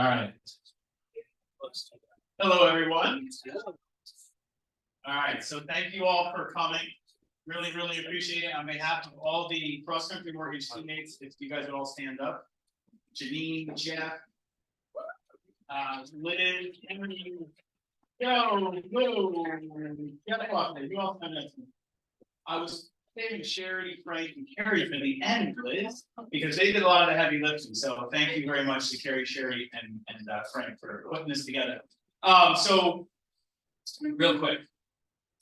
All right. Hello, everyone. All right, so thank you all for coming. Really, really appreciate it. On behalf of all the cross-country mortgage teammates, if you guys would all stand up. Janine, Jeff, Liz, Henry, Joe, Lou, Jeff Faulkner, you all stand next to me. I was saving Sherry, Frank, and Carrie for the end, Liz, because they did a lot of the heavy lifting. So thank you very much to Carrie, Sherry, and Frank for putting this together. So real quick,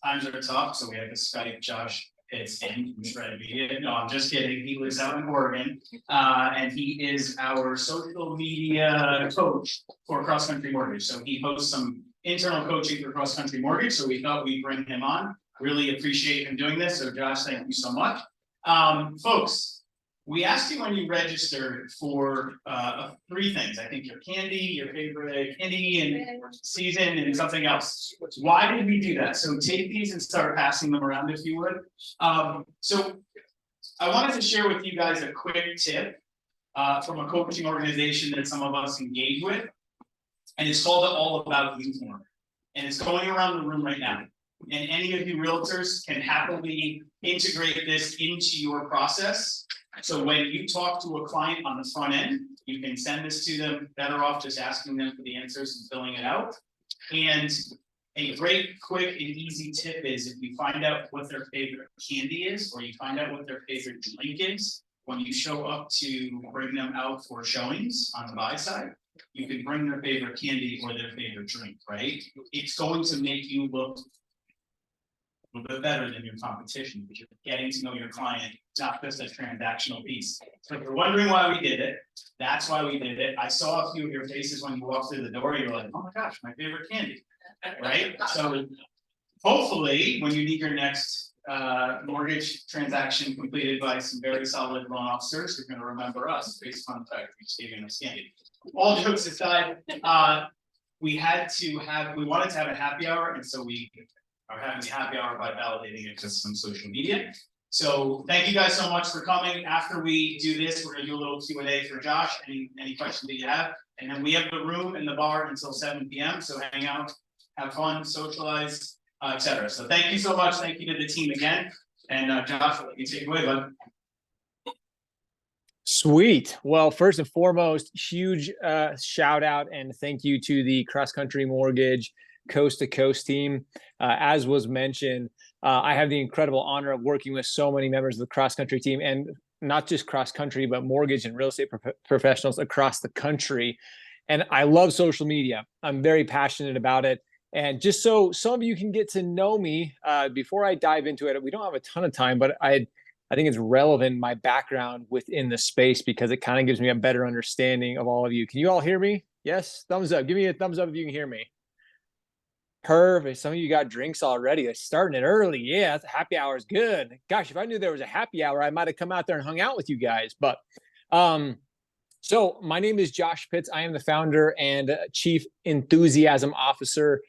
times are tough, so we have to Skype Josh Pitts in from Shred Media. No, I'm just kidding. He lives out in Oregon, and he is our social media coach for Cross Country Mortgage. So he hosts some internal coaching for Cross Country Mortgage. So we thought we'd bring him on. Really appreciate him doing this. So Josh, thank you so much. Folks, we asked you when you registered for three things. I think your candy, your favorite candy and season, and something else. Why did we do that? So take these and start passing them around if you would. So I wanted to share with you guys a quick tip from a coaching organization that some of us engage with. And it's called the All About You Forum. And it's going around the room right now. And any of you realtors can happily integrate this into your process. So when you talk to a client on the front end, you can send this to them. Better off just asking them for the answers and filling it out. And a great, quick, and easy tip is if you find out what their favorite candy is, or you find out what their favorite drink is, when you show up to bring them out for showings on the buy side, you can bring their favorite candy or their favorite drink, right? It's going to make you look a little bit better than your competition because you're getting to know your client, not just a transactional piece. So if you're wondering why we did it, that's why we did it. I saw a few of your faces when you walked through the door. You're like, oh my gosh, my favorite candy, right? So hopefully when you need your next mortgage transaction completed by some very solid loan officers, you're going to remember us based on the fact we just gave you a candy. All jokes aside, we wanted to have a happy hour, and so we are having a happy hour by validating it to some social media. So thank you guys so much for coming. After we do this, we're gonna do a little Q&A for Josh, any questions that you have. And then we have the room and the bar until 7 p.m. So hang out, have fun, socialize, etc. So thank you so much. Thank you to the team again. And Josh, you take it away, bud. Sweet. Well, first and foremost, huge shout out and thank you to the Cross Country Mortgage Coast to Coast team. As was mentioned, I have the incredible honor of working with so many members of the cross country team, and not just cross country, but mortgage and real estate professionals across the country. And I love social media. I'm very passionate about it. And just so some of you can get to know me, before I dive into it, we don't have a ton of time, but I think it's relevant, my background within the space, because it kind of gives me a better understanding of all of you. Can you all hear me? Yes? Thumbs up. Give me a thumbs up if you can hear me. Perfect. Some of you got drinks already. They're starting it early. Yeah, that's happy hour is good. Gosh, if I knew there was a happy hour, I might have come out there and hung out with you guys. But so my name is Josh Pitts. I am the founder and chief enthusiasm officer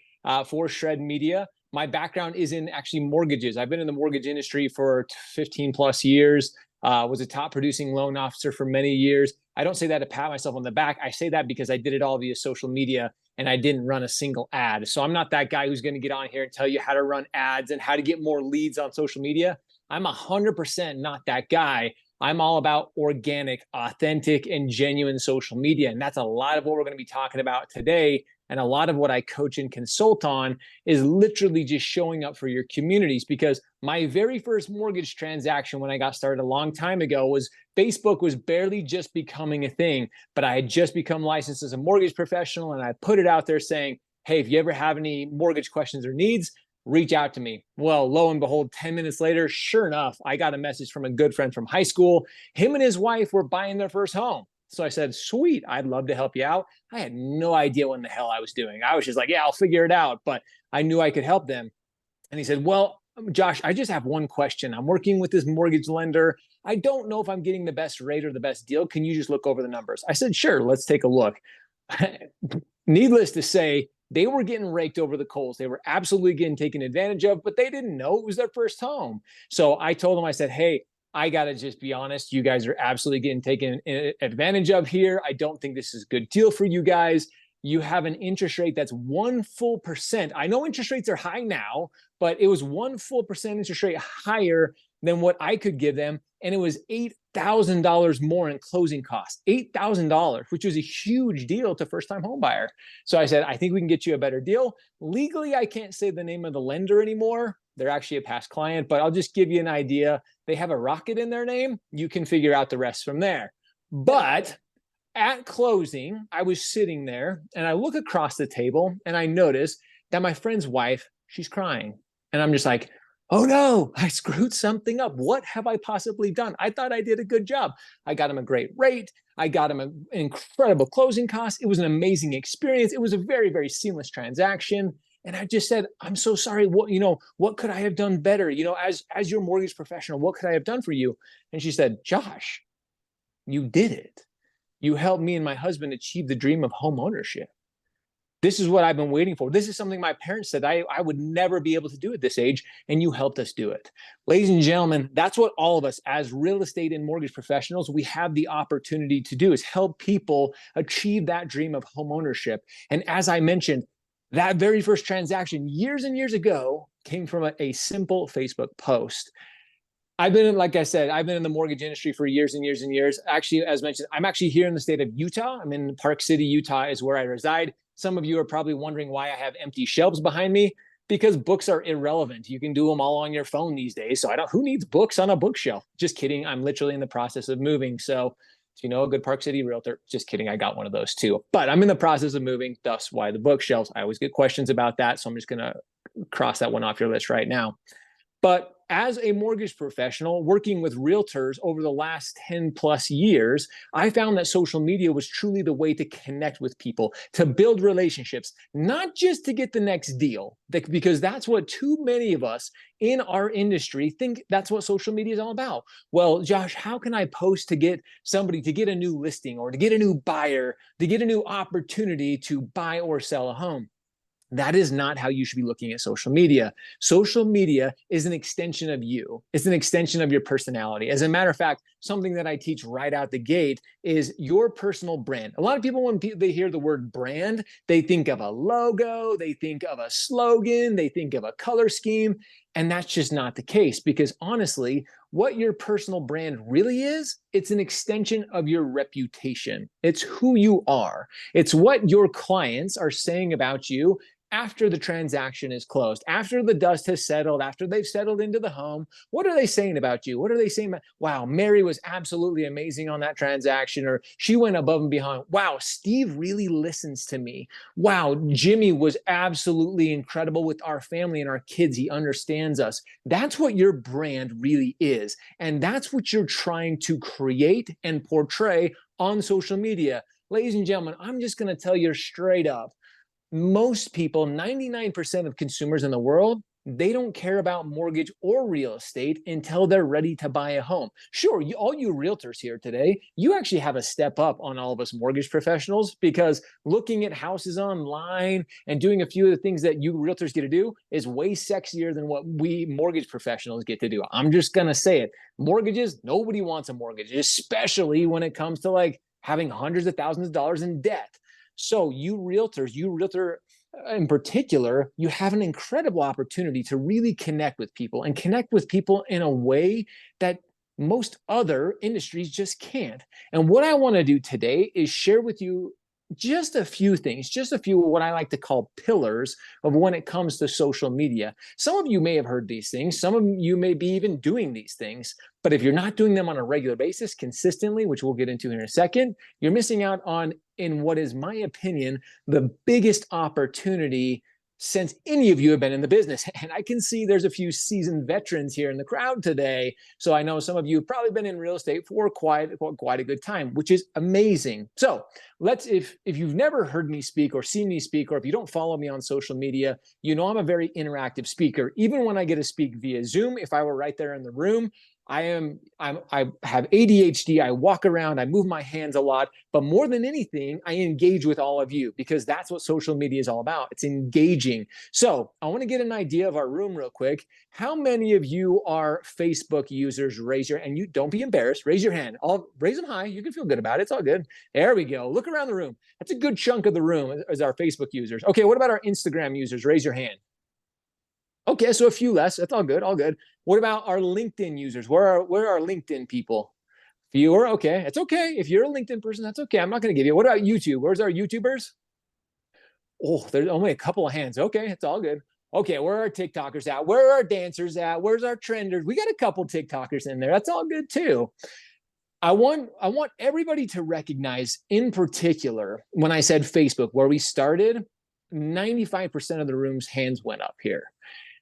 for Shred Media. My background is in actually mortgages. I've been in the mortgage industry for 15 plus years. Was a top producing loan officer for many years. I don't say that to pat myself on the back. I say that because I did it all via social media and I didn't run a single ad. So I'm not that guy who's going to get on here and tell you how to run ads and how to get more leads on social media. I'm 100% not that guy. I'm all about organic, authentic, and genuine social media. And that's a lot of what we're going to be talking about today. And a lot of what I coach and consult on is literally just showing up for your communities, because my very first mortgage transaction when I got started a long time ago was Facebook was barely just becoming a thing, but I had just become licensed as a mortgage professional. And I put it out there saying, hey, if you ever have any mortgage questions or needs, reach out to me. Well, lo and behold, 10 minutes later, sure enough, I got a message from a good friend from high school. Him and his wife were buying their first home. So I said, sweet, I'd love to help you out. I had no idea what in the hell I was doing. I was just like, yeah, I'll figure it out. But I knew I could help them. And he said, well, Josh, I just have one question. I'm working with this mortgage lender. I don't know if I'm getting the best rate or the best deal. Can you just look over the numbers? I said, sure, let's take a look. Needless to say, they were getting raked over the coals. They were absolutely getting taken advantage of, but they didn't know it was their first home. So I told them, I said, hey, I got to just be honest. You guys are absolutely getting taken advantage of here. I don't think this is a good deal for you guys. You have an interest rate that's 1 full percent. I know interest rates are high now, but it was 1 full percent interest rate higher than what I could give them. And it was $8,000 more in closing costs, $8,000, which was a huge deal to first time home buyer. So I said, I think we can get you a better deal. Legally, I can't say the name of the lender anymore. They're actually a past client, but I'll just give you an idea. They have a rocket in their name. You can figure out the rest from there. But at closing, I was sitting there and I look across the table and I notice that my friend's wife, she's crying. And I'm just like, oh no, I screwed something up. What have I possibly done? I thought I did a good job. I got him a great rate. I got him an incredible closing cost. It was an amazing experience. It was a very, very seamless transaction. And I just said, I'm so sorry. What could I have done better? As your mortgage professional, what could I have done for you? And she said, Josh, you did it. You helped me and my husband achieve the dream of home ownership. This is what I've been waiting for. This is something my parents said I would never be able to do at this age, and you helped us do it. Ladies and gentlemen, that's what all of us as real estate and mortgage professionals, we have the opportunity to do is help people achieve that dream of home ownership. And as I mentioned, that very first transaction years and years ago came from a simple Facebook post. Like I said, I've been in the mortgage industry for years and years and years. Actually, as mentioned, I'm actually here in the state of Utah. I'm in Park City, Utah is where I reside. Some of you are probably wondering why I have empty shelves behind me, because books are irrelevant. You can do them all on your phone these days. So who needs books on a bookshelf? Just kidding. I'm literally in the process of moving. So if you know a good Park City realtor, just kidding. I got one of those too, but I'm in the process of moving. Thus why the bookshelves. I always get questions about that. So I'm just going to cross that one off your list right now. But as a mortgage professional working with realtors over the last 10 plus years, I found that social media was truly the way to connect with people, to build relationships, not just to get the next deal, because that's what too many of us in our industry think that's what social media is all about. Well, Josh, how can I post to get somebody to get a new listing or to get a new buyer, to get a new opportunity to buy or sell a home? That is not how you should be looking at social media. Social media is an extension of you. It's an extension of your personality. As a matter of fact, something that I teach right out the gate is your personal brand. A lot of people, when they hear the word brand, they think of a logo, they think of a slogan, they think of a color scheme. And that's just not the case, because honestly, what your personal brand really is, it's an extension of your reputation. It's who you are. It's what your clients are saying about you after the transaction is closed, after the dust has settled, after they've settled into the home. What are they saying about you? What are they saying about, wow, Mary was absolutely amazing on that transaction, or she went above and beyond. Wow, Steve really listens to me. Wow, Jimmy was absolutely incredible with our family and our kids. He understands us. That's what your brand really is. And that's what you're trying to create and portray on social media. Ladies and gentlemen, I'm just going to tell you straight up, most people, 99% of consumers in the world, they don't care about mortgage or real estate until they're ready to buy a home. Sure, all you realtors here today, you actually have a step up on all of us mortgage professionals, because looking at houses online and doing a few of the things that you realtors get to do is way sexier than what we mortgage professionals get to do. I'm just going to say it. Mortgages, nobody wants a mortgage, especially when it comes to like having hundreds of thousands of dollars in debt. So you realtors, you realtor in particular, you have an incredible opportunity to really connect with people, and connect with people in a way that most other industries just can't. And what I want to do today is share with you just a few things, just a few of what I like to call pillars of when it comes to social media. Some of you may have heard these things. Some of you may be even doing these things. But if you're not doing them on a regular basis consistently, which we'll get into in a second, you're missing out on, in what is my opinion, the biggest opportunity since any of you have been in the business. And I can see there's a few seasoned veterans here in the crowd today. So I know some of you have probably been in real estate for quite a good time, which is amazing. So if you've never heard me speak or seen me speak, or if you don't follow me on social media, you know I'm a very interactive speaker. Even when I get to speak via Zoom, if I were right there in the room, I have ADHD. I walk around, I move my hands a lot, but more than anything, I engage with all of you because that's what social media is all about. It's engaging. So I want to get an idea of our room real quick. How many of you are Facebook users? Raise your, and you don't be embarrassed. Raise your hand. I'll raise them high. You can feel good about it. It's all good. There we go. Look around the room. That's a good chunk of the room is our Facebook users. Okay, what about our Instagram users? Raise your hand. Okay, so a few less. That's all good, all good. What about our LinkedIn users? Where are our LinkedIn people? Fewer. Okay, it's okay. If you're a LinkedIn person, that's okay. I'm not going to give you. What about YouTube? Where's our YouTubers? Oh, there's only a couple of hands. Okay, it's all good. Okay, where are our TikTokers at? Where are our dancers at? Where's our trenders? We got a couple TikTokers in there. That's all good too. I want everybody to recognize in particular when I said Facebook, where we started, 95% of the room's hands went up here.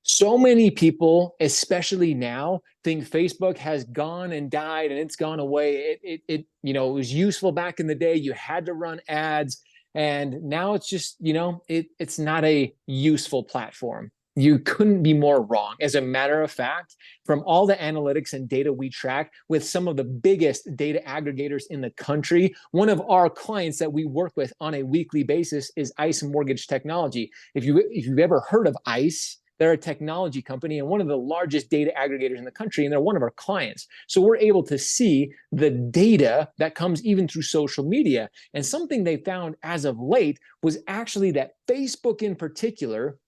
So many people, especially now, think Facebook has gone and died and it's gone away. It was useful back in the day. You had to run ads, and now it's just, it's not a useful platform. You couldn't be more wrong. As a matter of fact, from all the analytics and data we track with some of the biggest data aggregators in the country, one of our clients that we work with on a weekly basis is ICE Mortgage Technology. If you've ever heard of ICE, they're a technology company and one of the largest data aggregators in the country, and they're one of our clients. So we're able to see the data that comes even through social media. And something they found as of late was actually that Facebook in particular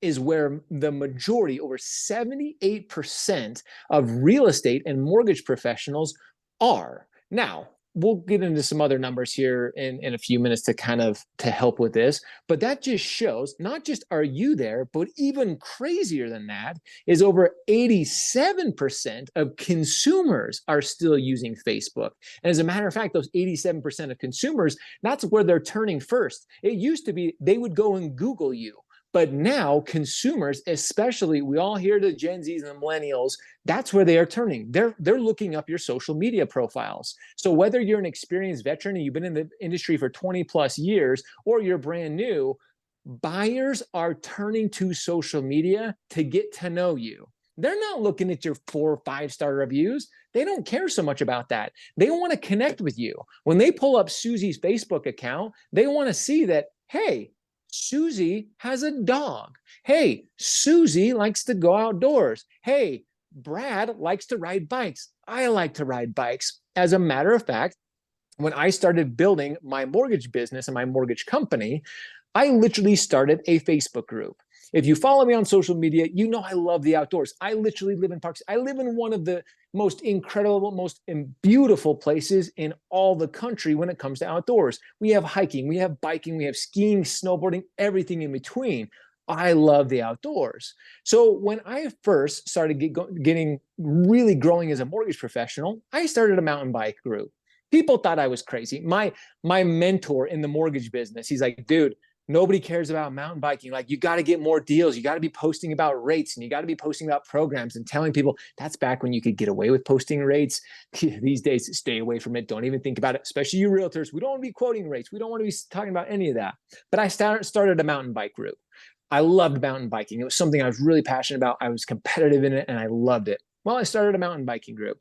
is where the majority, over 78% of real estate and mortgage professionals are. Now, we'll get into some other numbers here in a few minutes to help with this, but that just shows not just are you there, but even crazier than that is over 87% of consumers are still using Facebook. And as a matter of fact, those 87% of consumers, that's where they're turning first. It used to be they would go and Google you. But now consumers, especially, we all hear the Gen Zs and the millennials, that's where they are turning. They're looking up your social media profiles. So whether you're an experienced veteran and you've been in the industry for 20 plus years, or you're brand new, buyers are turning to social media to get to know you. They're not looking at your 4 or 5-star reviews. They don't care so much about that. They want to connect with you. When they pull up Susie's Facebook account, they want to see that, hey, Susie has a dog. Hey, Susie likes to go outdoors. Hey, Brad likes to ride bikes. I like to ride bikes. As a matter of fact, when I started building my mortgage business and my mortgage company, I literally started a Facebook group. If you follow me on social media, you know I love the outdoors. I literally live in parks. I live in one of the most incredible, most beautiful places in all the country when it comes to outdoors. We have hiking, we have biking, we have skiing, snowboarding, everything in between. I love the outdoors. So when I first started getting really growing as a mortgage professional, I started a mountain bike group. People thought I was crazy. My mentor in the mortgage business, he's like, dude, nobody cares about mountain biking. Like, you got to get more deals. You got to be posting about rates, and you got to be posting about programs and telling people. That's back when you could get away with posting rates. These days, stay away from it. Don't even think about it, especially you realtors. We don't want to be quoting rates. We don't want to be talking about any of that. But I started a mountain bike group. I loved mountain biking. It was something I was really passionate about. I was competitive in it, and I loved it. Well, I started a mountain biking group.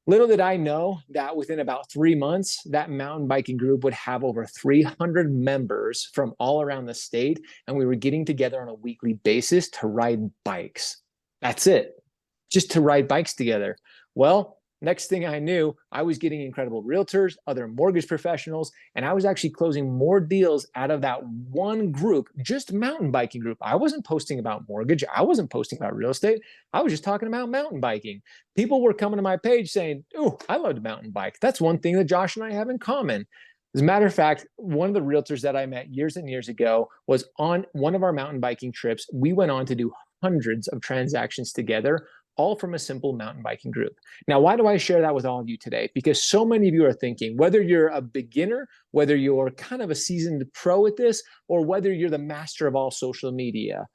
Little did I know that within about 3 months, that mountain biking group would have over 300 members from all around the state, and we were getting together on a weekly basis to ride bikes. That's it, just to ride bikes together. Well, next thing I knew, I was getting incredible realtors, other mortgage professionals, and I was actually closing more deals out of that one group, just mountain biking group. I wasn't posting about mortgage. I wasn't posting about real estate. I was just talking about mountain biking. People were coming to my page saying, oh, I love to mountain bike. That's one thing that Josh and I have in common. As a matter of fact, one of the realtors that I met years and years ago was on one of our mountain biking trips. We went on to do hundreds of transactions together, all from a simple mountain biking group. Now, why do I share that with all of you today? Because so many of you are thinking, whether you're a beginner, whether you're kind of a seasoned pro at this, or whether you're the master of all social media,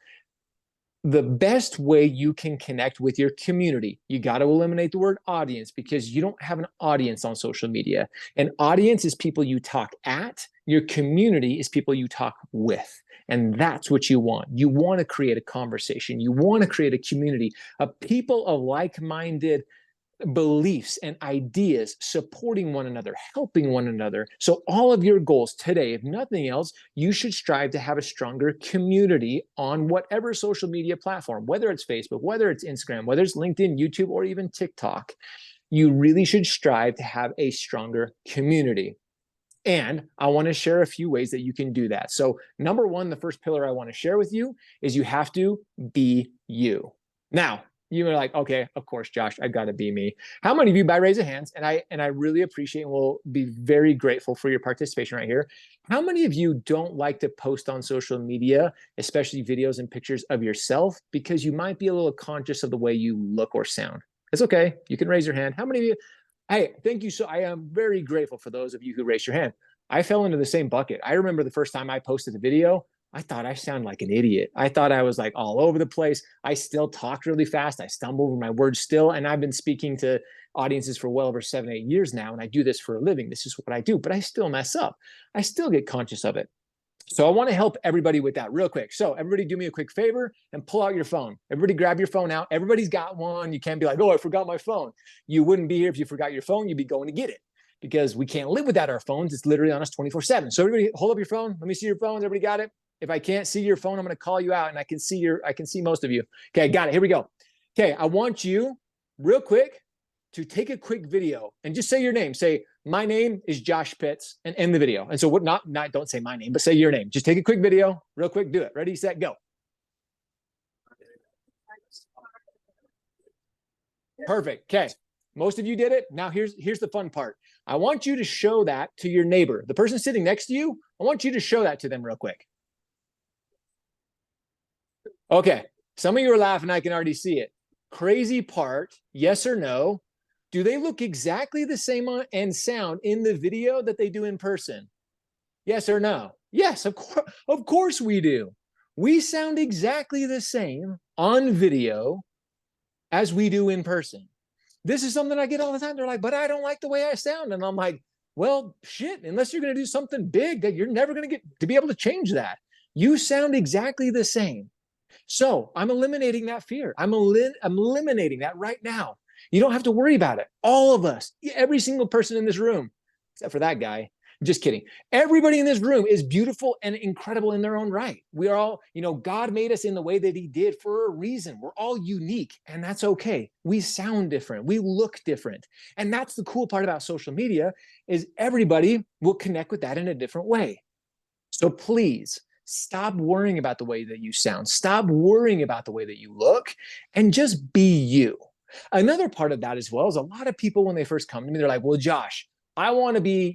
the best way you can connect with your community, you got to eliminate the word audience, because you don't have an audience on social media. An audience is people you talk at. Your community is people you talk with. And that's what you want. You want to create a conversation. You want to create a community of people of like-minded beliefs and ideas, supporting one another, helping one another. So all of your goals today, if nothing else, you should strive to have a stronger community on whatever social media platform, whether it's Facebook, whether it's Instagram, whether it's LinkedIn, YouTube, or even TikTok. You really should strive to have a stronger community. And I want to share a few ways that you can do that. So, number one, the first pillar I want to share with you is you have to be you. Now, you are like, okay, of course, Josh, I've got to be me. How many of you, by raise of hands, and I really appreciate and will be very grateful for your participation right here. How many of you don't like to post on social media, especially videos and pictures of yourself, because you might be a little conscious of the way you look or sound? It's okay. You can raise your hand. How many of you? Hey, thank you. So I am very grateful for those of you who raised your hand. I fell into the same bucket. I remember the first time I posted a video, I thought I sounded like an idiot. I thought I was like all over the place. I still talk really fast. I stumble over my words still. And I've been speaking to audiences for well over 7, 8 years now. And I do this for a living. This is what I do, but I still mess up. I still get conscious of it. So I want to help everybody with that real quick. So everybody do me a quick favor and pull out your phone. Everybody grab your phone out. Everybody's got one. You can't be like, oh, I forgot my phone. You wouldn't be here if you forgot your phone. You'd be going to get it because we can't live without our phones. It's literally on us 24/7. So everybody hold up your phone. Let me see your phones. Everybody got it? If I can't see your phone, I'm going to call you out and I can see most of you. Okay, got it. Here we go. Okay, I want you real quick to take a quick video and just say your name. Say, my name is Josh Pitts, and end the video. And so what not don't say my name, but say your name. Just take a quick video, real quick, do it. Ready, set, go. Perfect. Okay. Most of you did it. Now here's the fun part. I want you to show that to your neighbor. The person sitting next to you, I want you to show that to them real quick. Okay. Some of you are laughing. I can already see it. Crazy part, yes or no? Do they look exactly the same and sound in the video that they do in person? Yes or no? Yes, of course we do. We sound exactly the same on video as we do in person. This is something I get all the time. They're like, but I don't like the way I sound. And I'm like, well, shit, unless you're going to do something big that you're never going to get to be able to change that. You sound exactly the same. So I'm eliminating that fear. I'm eliminating that right now. You don't have to worry about it. All of us, every single person in this room, except for that guy. Just kidding. Everybody in this room is beautiful and incredible in their own right. We are all, God made us in the way that he did for a reason. We're all unique, and that's okay. We sound different. We look different. And that's the cool part about social media is everybody will connect with that in a different way. So please stop worrying about the way that you sound. Stop worrying about the way that you look and just be you. Another part of that as well is a lot of people, when they first come to me, they're like, well, Josh, I want to be,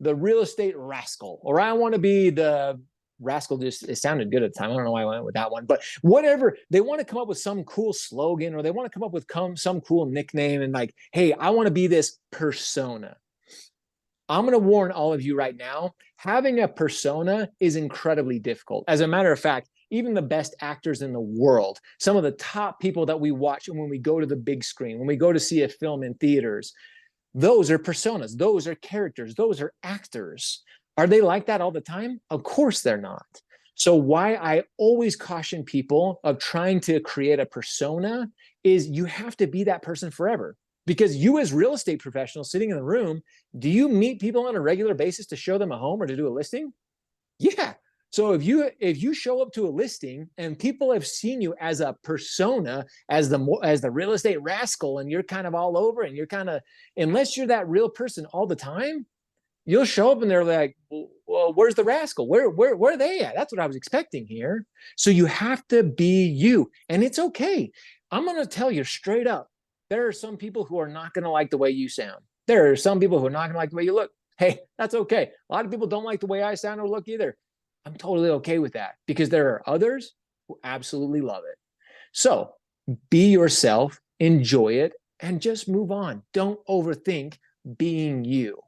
the real estate rascal, or I want to be the rascal. Just, it sounded good at the time. I don't know why I went with that one, but whatever. They want to come up with some cool slogan, or they want to come up with some cool nickname and like, hey, I want to be this persona. I'm going to warn all of you right now, having a persona is incredibly difficult. As a matter of fact, even the best actors in the world, some of the top people that we watch when we go to the big screen, when we go to see a film in theaters, those are personas, those are characters, those are actors. Are they like that all the time? Of course they're not. So why I always caution people of trying to create a persona is you have to be that person forever. Because you as real estate professionals sitting in the room, do you meet people on a regular basis to show them a home or to do a listing? Yeah. So if you show up to a listing and people have seen you as a persona, as the real estate rascal, and you're kind of all over, and you're kind of, unless you're that real person all the time, you'll show up and they're like, well, where's the rascal? Where are they at? That's what I was expecting here. So you have to be you, and it's okay. I'm going to tell you straight up, there are some people who are not going to like the way you sound. There are some people who are not going to like the way you look. Hey, that's okay. A lot of people don't like the way I sound or look either. I'm totally okay with that because there are others who absolutely love it. So be yourself, enjoy it, and just move on. Don't overthink being you.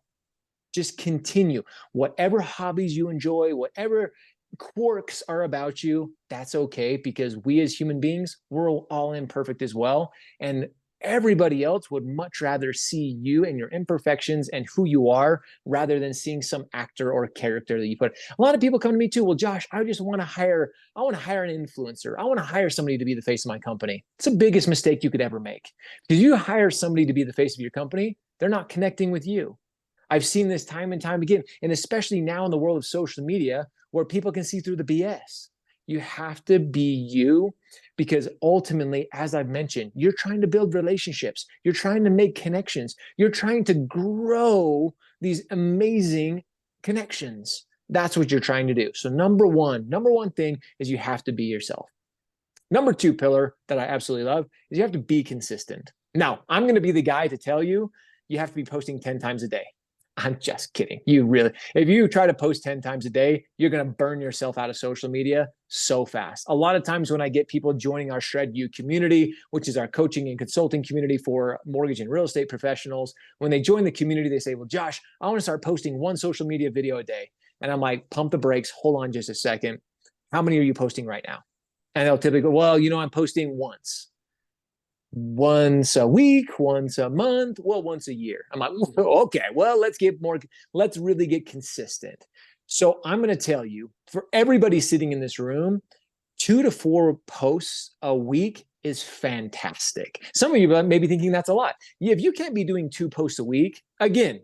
Just continue. Whatever hobbies you enjoy, whatever quirks are about you, that's okay because we as human beings, we're all imperfect as well. And Everybody else would much rather see you and your imperfections and who you are rather than seeing some actor or character that you put. A lot of people come to me too. Well, Josh, I want to hire an influencer. I want to hire somebody to be the face of my company. It's the biggest mistake you could ever make. Because you hire somebody to be the face of your company, they're not connecting with you. I've seen this time and time again, and especially now in the world of social media where people can see through the BS. You have to be you because ultimately, as I've mentioned, you're trying to build relationships. You're trying to make connections. You're trying to grow these amazing connections. That's what you're trying to do. So number one thing is you have to be yourself. Number two pillar that I absolutely love is you have to be consistent. Now, I'm going to be the guy to tell you, you have to be posting 10 times a day. I'm just kidding. If you try to post 10 times a day, you're going to burn yourself out of social media so fast. A lot of times when I get people joining our Shred You community, which is our coaching and consulting community for mortgage and real estate professionals, when they join the community, they say, well, Josh, I want to start posting one social media video a day. And I'm like, pump the brakes. Hold on just a second. How many are you posting right now? And they'll typically go, well, I'm posting once a week, once a month, well, once a year. I'm like, okay, well, let's really get consistent. So I'm going to tell you, for everybody sitting in this room, 2 to 4 posts a week is fantastic. Some of you may be thinking that's a lot. If you can't be doing 2 posts a week, again,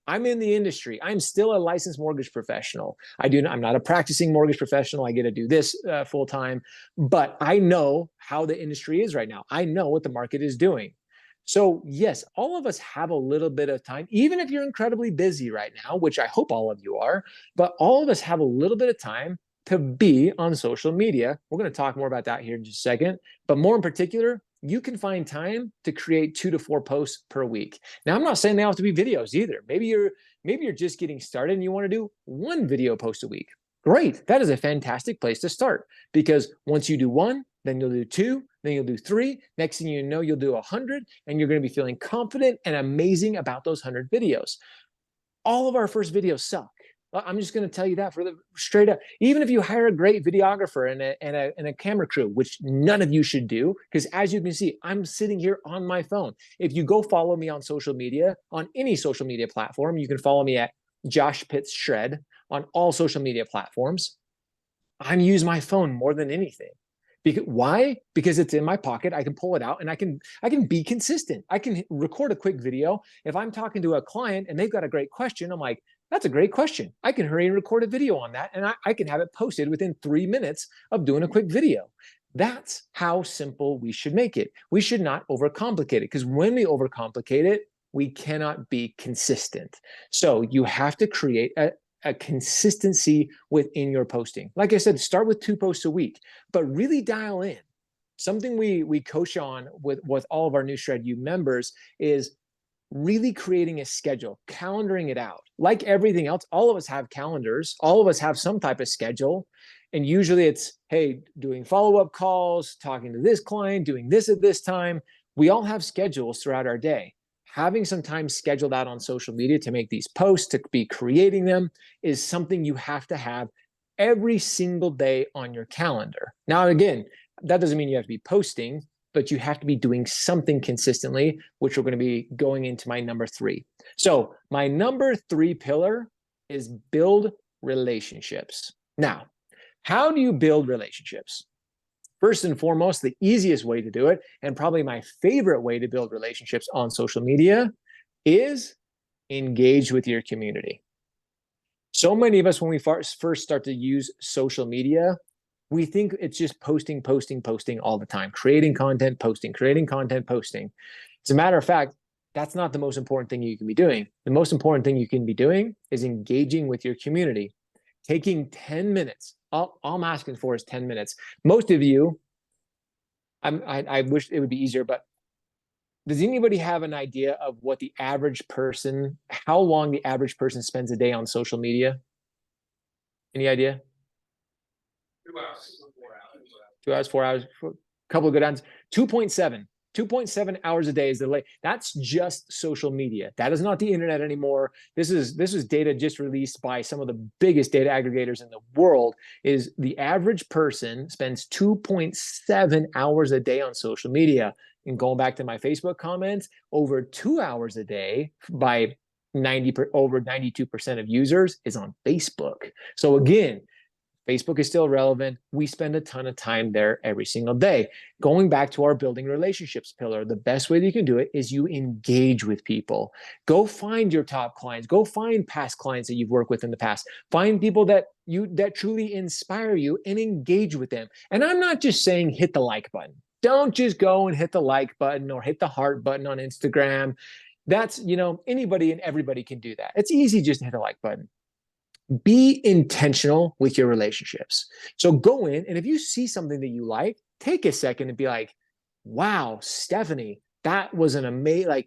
I'm in the industry. I'm still a licensed mortgage professional. I'm not a practicing mortgage professional. I get to do this full time, but I know how the industry is right now. I know what the market is doing. So yes, all of us have a little bit of time, even if you're incredibly busy right now, which I hope all of you are, but all of us have a little bit of time to be on social media. We're going to talk more about that here in just a second, but more in particular, you can find time to create 2 to 4 posts per week. Now, I'm not saying they have to be videos either. Maybe you're just getting started and you want to do 1 video post a week. Great. That is a fantastic place to start because once you do 1, then you'll do 2, then you'll do 3. Next thing you know, you'll do 100 and you're going to be feeling confident and amazing about those 100 videos. All of our first videos suck. I'm just going to tell you that for the straight up. Even if you hire a great videographer and a camera crew, which none of you should do, because as you can see, I'm sitting here on my phone. If you go follow me on social media, on any social media platform, you can follow me at Josh Pitts Shred on all social media platforms. I'm using my phone more than anything. Why? Because it's in my pocket. I can pull it out and I can be consistent. I can record a quick video. If I'm talking to a client and they've got a great question, I'm like, that's a great question. I can hurry and record a video on that. And I can have it posted within 3 minutes of doing a quick video. That's how simple we should make it. We should not overcomplicate it because when we overcomplicate it, we cannot be consistent. So you have to create a consistency within your posting. Like I said, start with 2 posts a week, but really dial in. Something we coach on with all of our new Shred You members is really creating a schedule, calendaring it out. Like everything else, all of us have calendars. All of us have some type of schedule. And usually it's, hey, doing follow-up calls, talking to this client, doing this at this time. We all have schedules throughout our day. Having some time scheduled out on social media to make these posts, to be creating them, is something you have to have every single day on your calendar. Now, again, that doesn't mean you have to be posting, but you have to be doing something consistently, which we're going to be going into my number 3. So my number 3 pillar is build relationships. Now, how do you build relationships? First and foremost, the easiest way to do it, and probably my favorite way to build relationships on social media, is engage with your community. So many of us, when we first start to use social media, we think it's just posting all the time, creating content, posting. As a matter of fact, that's not the most important thing you can be doing. The most important thing you can be doing is engaging with your community, taking 10 minutes. All I'm asking for is 10 minutes. Most of you, I wish it would be easier, but does anybody have an idea of what the average person, how long the average person spends a day on social media? Any idea? 2 hours, 4 hours. 2 hours, 4 hours, a couple of good answers. 2.7. 2.7 hours a day is the late. That's just social media. That is not the internet anymore. This is data just released by some of the biggest data aggregators in the world. Is the average person spends 2.7 hours a day on social media. And going back to my Facebook comments, over 2 hours a day by over 92% of users is on Facebook. So again, Facebook is still relevant. We spend a ton of time there every single day. Going back to our building relationships pillar, the best way that you can do it is you engage with people. Go find your top clients. Go find past clients that you've worked with in the past. Find people that truly inspire you and engage with them. And I'm not just saying hit the like button. Don't just go and hit the like button or hit the heart button on Instagram. That's, anybody and everybody can do that. It's easy just to hit a like button. Be intentional with your relationships. So go in, and if you see something that you like, take a second and be like, wow, Stephanie, that was an amazing,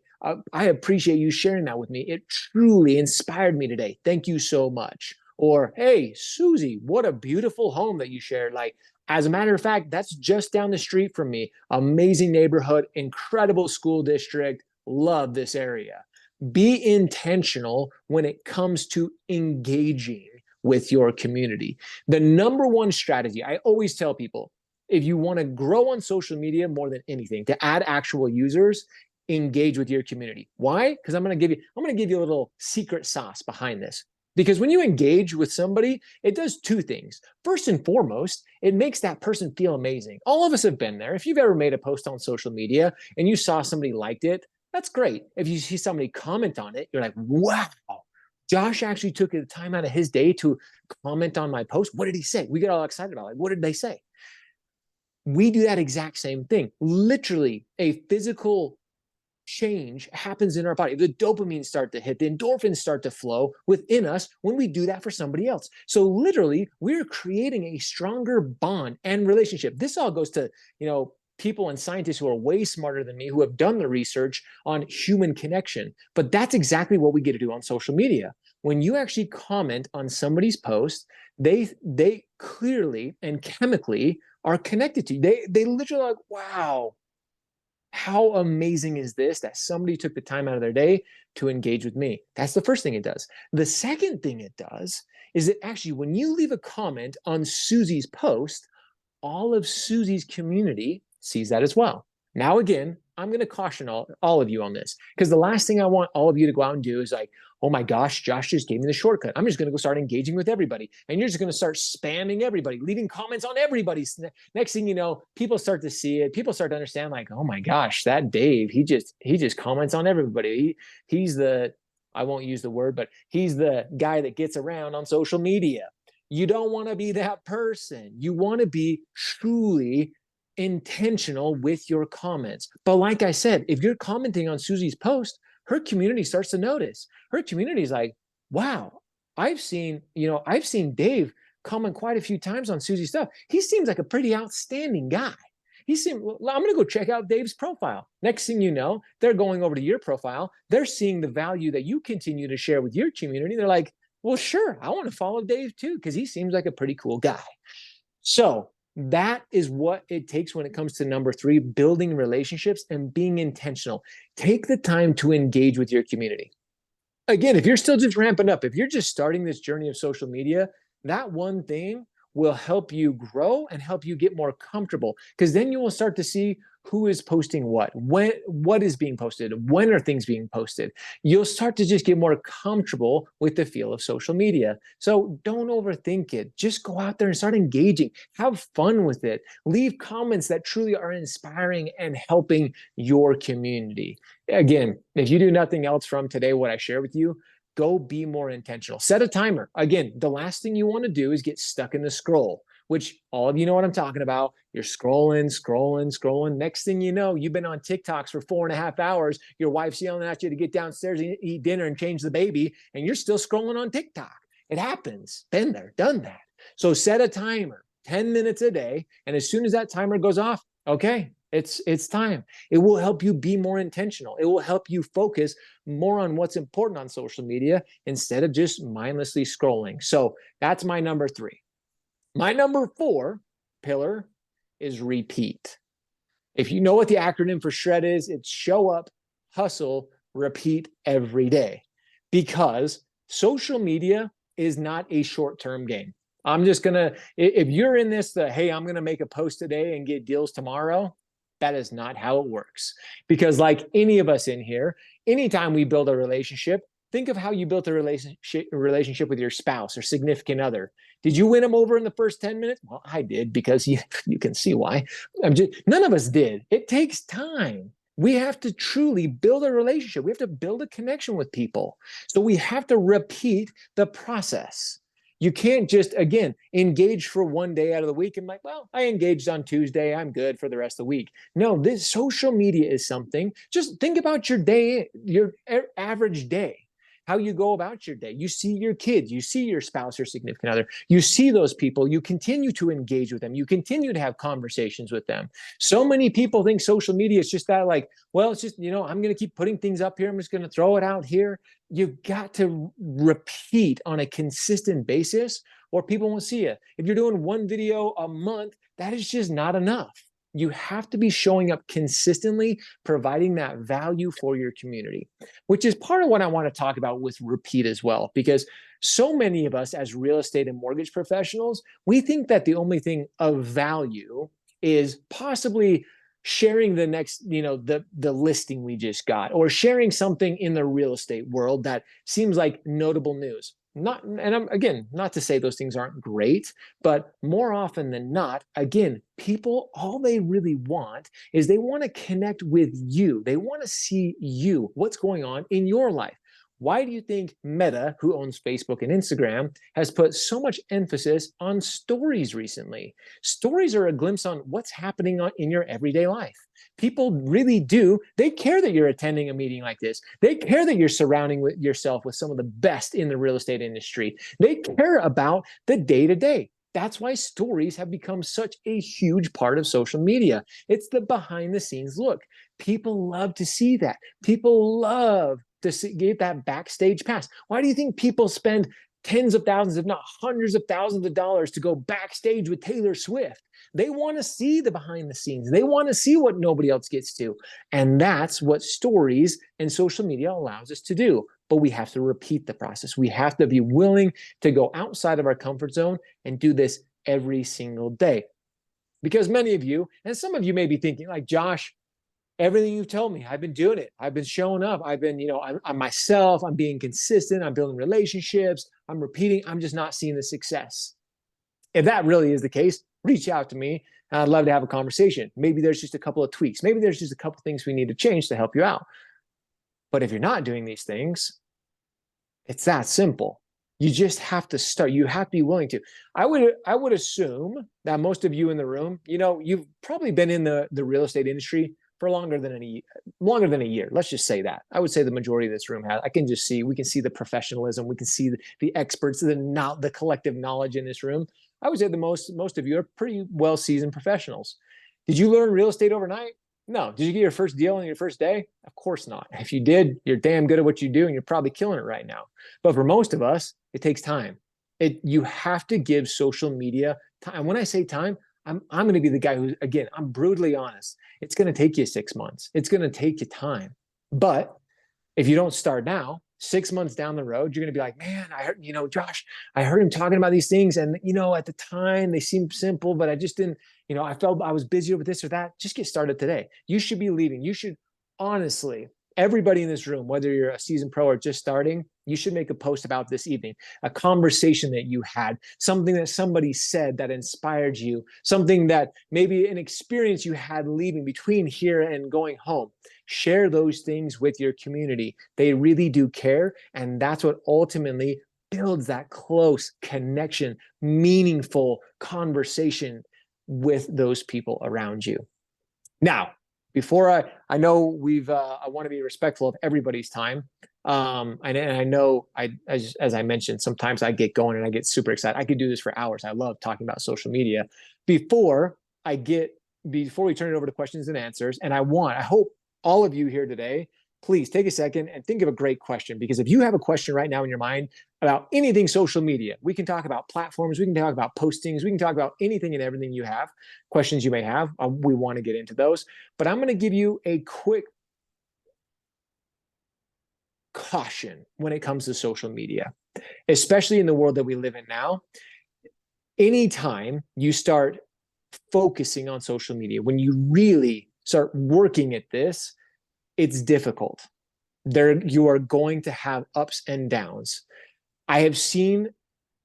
I appreciate you sharing that with me. It truly inspired me today. Thank you so much. Or, hey, Susie, what a beautiful home that you shared. Like, as a matter of fact, that's just down the street from me. Amazing neighborhood, incredible school district. Love this area. Be intentional when it comes to engaging with your community. The number one strategy, I always tell people, if you want to grow on social media more than anything, to add actual users, engage with your community. Why? Because I'm going to give you a little secret sauce behind this. Because when you engage with somebody, it does two things. First and foremost, it makes that person feel amazing. All of us have been there. If you've ever made a post on social media and you saw somebody liked it, that's great. If you see somebody comment on it, you're like, wow, Josh actually took the time out of his day to comment on my post. What did he say? We get all excited about it. What did they say? We do that exact same thing. Literally, a physical change happens in our body. The dopamine start to hit, the endorphins start to flow within us when we do that for somebody else. So literally, we're creating a stronger bond and relationship. This all goes to, people and scientists who are way smarter than me, who have done the research on human connection. But that's exactly what we get to do on social media. When you actually comment on somebody's post, they clearly and chemically are connected to you. They literally are like, wow, how amazing is this that somebody took the time out of their day to engage with me? That's the first thing it does. The second thing it does is that actually, when you leave a comment on Susie's post, all of Susie's community sees that as well. Now, again, I'm going to caution all of you on this, because the last thing I want all of you to go out and do is like, oh my gosh, Josh just gave me the shortcut. I'm just going to go start engaging with everybody. And you're just going to start spamming everybody, leaving comments on everybody's. Next thing you know, people start to see it. People start to understand, like, oh my gosh, that Dave, he just comments on everybody. He's the, I won't use the word, but he's the guy that gets around on social media. You don't want to be that person. You want to be truly intentional with your comments. But like I said, if you're commenting on Susie's post, her community starts to notice. Her community is like, wow, I've seen Dave comment quite a few times on Susie's stuff. He seems like a pretty outstanding guy. I'm going to go check out Dave's profile. Next thing you know, they're going over to your profile. They're seeing the value that you continue to share with your community. They're like, well, sure, I want to follow Dave too, because he seems like a pretty cool guy. So that is what it takes when it comes to number 3, building relationships and being intentional. Take the time to engage with your community. Again, if you're still just ramping up, if you're just starting this journey of social media, that one thing will help you grow and help you get more comfortable, because then you will start to see who is posting what is being posted, when are things being posted. You'll start to just get more comfortable with the feel of social media. So don't overthink it. Just go out there and start engaging. Have fun with it. Leave comments that truly are inspiring and helping your community. Again, if you do nothing else from today, what I share with you, go be more intentional. Set a timer. Again, the last thing you want to do is get stuck in the scroll, which all of you know what I'm talking about. You're scrolling. Next thing you know, you've been on TikToks for 4.5 hours. Your wife's yelling at you to get downstairs and eat dinner and change the baby, and you're still scrolling on TikTok. It happens. Been there, done that. So set a timer, 10 minutes a day. And as soon as that timer goes off, okay, it's time. It will help you be more intentional. It will help you focus more on what's important on social media instead of just mindlessly scrolling. So that's my number 3. My number 4 pillar is repeat. If you know what the acronym for SHRED is, it's show up, hustle, repeat every day. Because social media is not a short-term game. I'm just going to, if you're in this, hey, I'm going to make a post today and get deals tomorrow, that is not how it works. Because like any of us in here, anytime we build a relationship, think of how you built a relationship with your spouse or significant other. Did you win them over in the first 10 minutes? Well, I did, because you can see why. None of us did. It takes time. We have to truly build a relationship. We have to build a connection with people. So we have to repeat the process. You can't just, again, engage for one day out of the week and like, well, I engaged on Tuesday, I'm good for the rest of the week. No, this social media is something. Just think about your day, your average day, how you go about your day. You see your kids, you see your spouse or significant other, you see those people, you continue to engage with them, you continue to have conversations with them. So many people think social media is just that, like, well, it's just, I'm going to keep putting things up here, I'm just going to throw it out here. You've got to repeat on a consistent basis, or people won't see it. If you're doing one video a month, that is just not enough. You have to be showing up consistently, providing that value for your community, which is part of what I want to talk about with repeat as well. Because so many of us as real estate and mortgage professionals, we think that the only thing of value is possibly sharing the next, the listing we just got, or sharing something in the real estate world that seems like notable news. Not, and I'm, again, not to say those things aren't great, but more often than not, again, people, all they really want is they want to connect with you. They want to see you, what's going on in your life. Why do you think Meta, who owns Facebook and Instagram, has put so much emphasis on stories recently? Stories are a glimpse on what's happening in your everyday life. People really do. They care that you're attending a meeting like this. They care that you're surrounding yourself with some of the best in the real estate industry. They care about the day-to-day. That's why stories have become such a huge part of social media. It's the behind the scenes look. People love to see that. People love to get that backstage pass. Why do you think people spend tens of thousands, if not hundreds of thousands of dollars to go backstage with Taylor Swift? They want to see the behind the scenes. They want to see what nobody else gets to. And that's what stories and social media allows us to do. But we have to repeat the process. We have to be willing to go outside of our comfort zone and do this every single day. Because many of you, and some of you may be thinking like, Josh, everything you've told me, I've been doing it. I've been showing up. I've been, I'm myself. I'm being consistent. I'm building relationships. I'm repeating. I'm just not seeing the success. If that really is the case, reach out to me. I'd love to have a conversation. Maybe there's just a couple of tweaks. Maybe there's just a couple of things we need to change to help you out. But if you're not doing these things, it's that simple. You just have to start. You have to be willing to. I would assume that most of you in the room, you've probably been in the real estate industry for longer than a year. Let's just say that. I would say the majority of this room has. We can see the professionalism. We can see the experts, the collective knowledge in this room. I would say the most of you are pretty well seasoned professionals. Did you learn real estate overnight? No. Did you get your first deal on your first day? Of course not. If you did, you're damn good at what you do and you're probably killing it right now. But for most of us, it takes time. You have to give social media time. When I say time, I'm going to be the guy who, again, I'm brutally honest. It's going to take you 6 months. It's going to take you time. But if you don't start now, 6 months down the road, you're going to be like, man, I heard, Josh, I heard him talking about these things. And, at the time they seemed simple, but I just didn't, I felt I was busy with this or that. Just get started today. You should be leaving. You should honestly, everybody in this room, whether you're a seasoned pro or just starting, you should make a post about this evening, a conversation that you had, something that somebody said that inspired you, something that maybe an experience you had leaving between here and going home. Share those things with your community. They really do care. And that's what ultimately builds that close connection, meaningful conversation with those people around you. Now, before I know I want to be respectful of everybody's time. And I know as I mentioned, sometimes I get going and I get super excited. I could do this for hours. I love talking about social media. Before we turn it over to questions and answers, and I hope all of you here today please take a second and think of a great question. Because if you have a question right now in your mind about anything social media, we can talk about platforms, we can talk about postings, we can talk about anything and everything you have, questions you may have. We want to get into those. But I'm going to give you a quick caution when it comes to social media, especially in the world that we live in now. Anytime you start focusing on social media, when you really start working at this, it's difficult. You are going to have ups and downs. I have seen,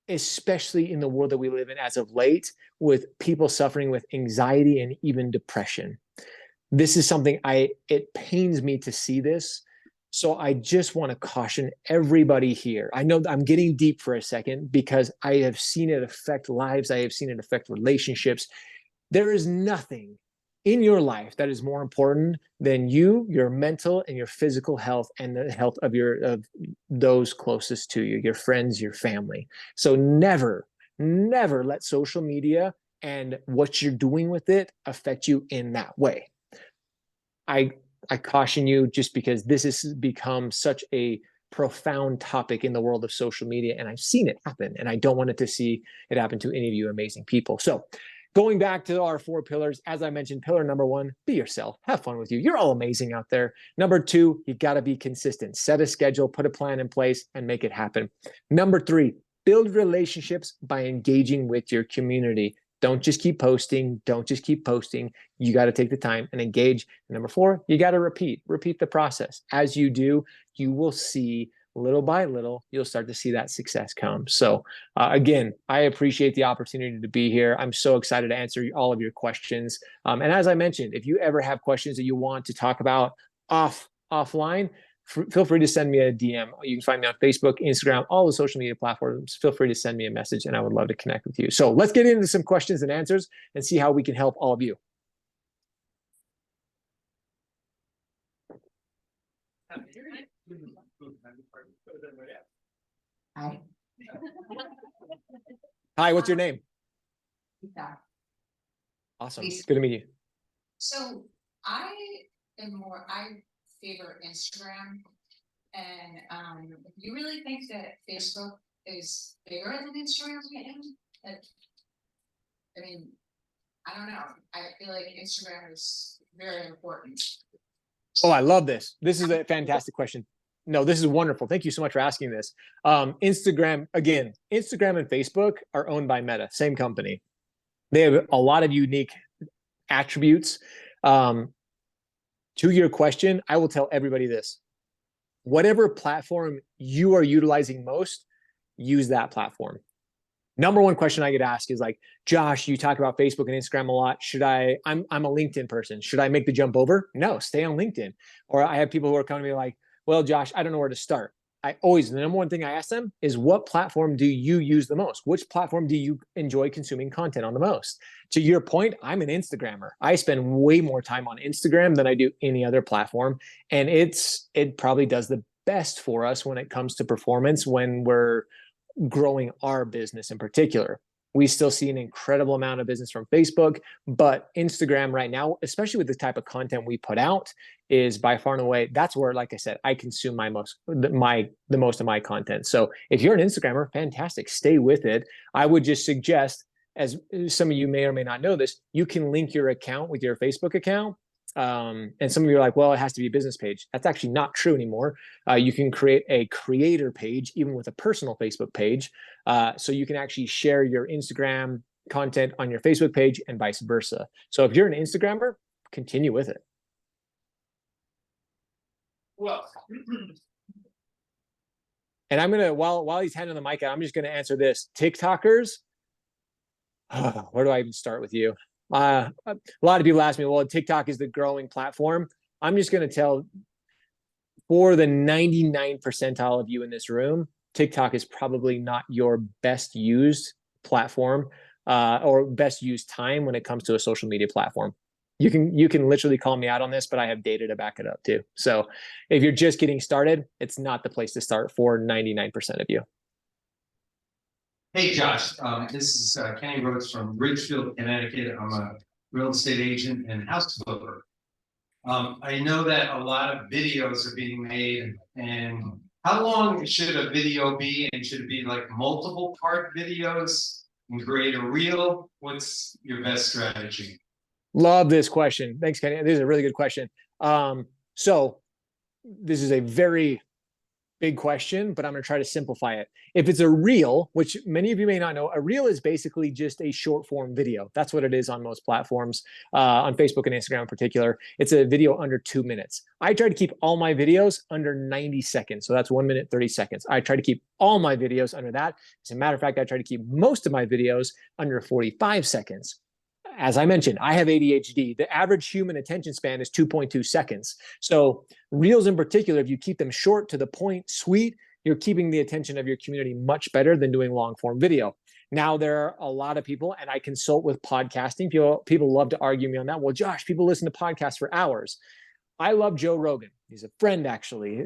especially in the world that we live in as of late, with people suffering with anxiety and even depression. This is something it pains me to see this. So I just want to caution everybody here. I know I'm getting deep for a second because I have seen it affect lives. I have seen it affect relationships. There is nothing in your life that is more important than your mental and your physical health and the health of those closest to you, your friends, your family. So never let social media and what you're doing with it affect you in that way. I caution you, just because this has become such a profound topic in the world of social media, and I've seen it happen, and I don't want it to see it happen to any of you amazing people. So going back to our 4 pillars, as I mentioned, pillar number 1, be yourself, have fun with you. You're all amazing out there. Number 2, you got to be consistent, set a schedule, put a plan in place, and make it happen. Number 3, build relationships by engaging with your community. Don't just keep posting. Don't just keep posting. You got to take the time and engage. And number 4, you got to repeat the process. As you do, you will see little by little, you'll start to see that success come. So again, I appreciate the opportunity to be here. I'm so excited to answer all of your questions. And as I mentioned, if you ever have questions that you want to talk about offline, feel free to send me a DM. You can find me on Facebook, Instagram, all the social media platforms. Feel free to send me a message and I would love to connect with you. So let's get into some questions and answers and see how we can help all of you. Hi. Hi, what's your name? Yeah. Awesome. Lisa. Good to meet you. So I favor Instagram, and you really think that Facebook is bigger than Instagram right now? I mean, I don't know. I feel like Instagram is very important. Oh, I love this. This is a fantastic question. No, this is wonderful. Thank you so much for asking this. Instagram and Facebook are owned by Meta, same company. They have a lot of unique attributes. To your question, I will tell everybody this. Whatever platform you are utilizing most, use that platform. Number one question I get asked is like, Josh, you talk about Facebook and Instagram a lot. I'm a LinkedIn person. Should I make the jump over? No, stay on LinkedIn. Or I have people who are coming to me like, well, Josh, I don't know where to start. The number one thing I ask them is, what platform do you use the most? Which platform do you enjoy consuming content on the most? To your point, I'm an Instagrammer. I spend way more time on Instagram than I do any other platform. And it probably does the best for us when it comes to performance when we're growing our business in particular. We still see an incredible amount of business from Facebook, but Instagram right now, especially with the type of content we put out, is by far and away, that's where, like I said, I consume the most of my content. So if you're an Instagrammer, fantastic, stay with it. I would just suggest, as some of you may or may not know this, you can link your account with your Facebook account. And some of you are like, well, it has to be a business page. That's actually not true anymore. You can create a creator page, even with a personal Facebook page. So you can actually share your Instagram content on your Facebook page and vice versa. So if you're an Instagrammer, continue with it. Well, and I'm gonna, while he's handing the mic out, I'm just gonna answer this. TikTokers, where do I even start with you? A lot of people ask me, well, TikTok is the growing platform. I'm just gonna tell, for the 99 percentile of you in this room, TikTok is probably not your best used platform or best used time when it comes to a social media platform. You can literally call me out on this, but I have data to back it up too. So if you're just getting started, it's not the place to start for 99% of you. Hey, Josh, this is Kenny Rhodes from Ridgefield, Connecticut. I'm a real estate agent and house flipper. I know that a lot of videos are being made, and how long should a video be? And should it be like multiple part videos and create a reel? What's your best strategy? Love this question. Thanks, Kenny. This is a really good question. So this is a very big question, but I'm going to try to simplify it. If it's a reel, which many of you may not know, a reel is basically just a short form video. That's what it is on most platforms, on Facebook and Instagram in particular. It's a video under 2 minutes. I try to keep all my videos under 90 seconds. So that's 1 minute, 30 seconds. I try to keep all my videos under that. As a matter of fact, I try to keep most of my videos under 45 seconds. As I mentioned, I have ADHD. The average human attention span is 2.2 seconds. So reels in particular, if you keep them short, to the point, sweet, you're keeping the attention of your community much better than doing long form video. Now, there are a lot of people, and I consult with podcasting. People love to argue me on that. Well, Josh, people listen to podcasts for hours. I love Joe Rogan. He's a friend, actually,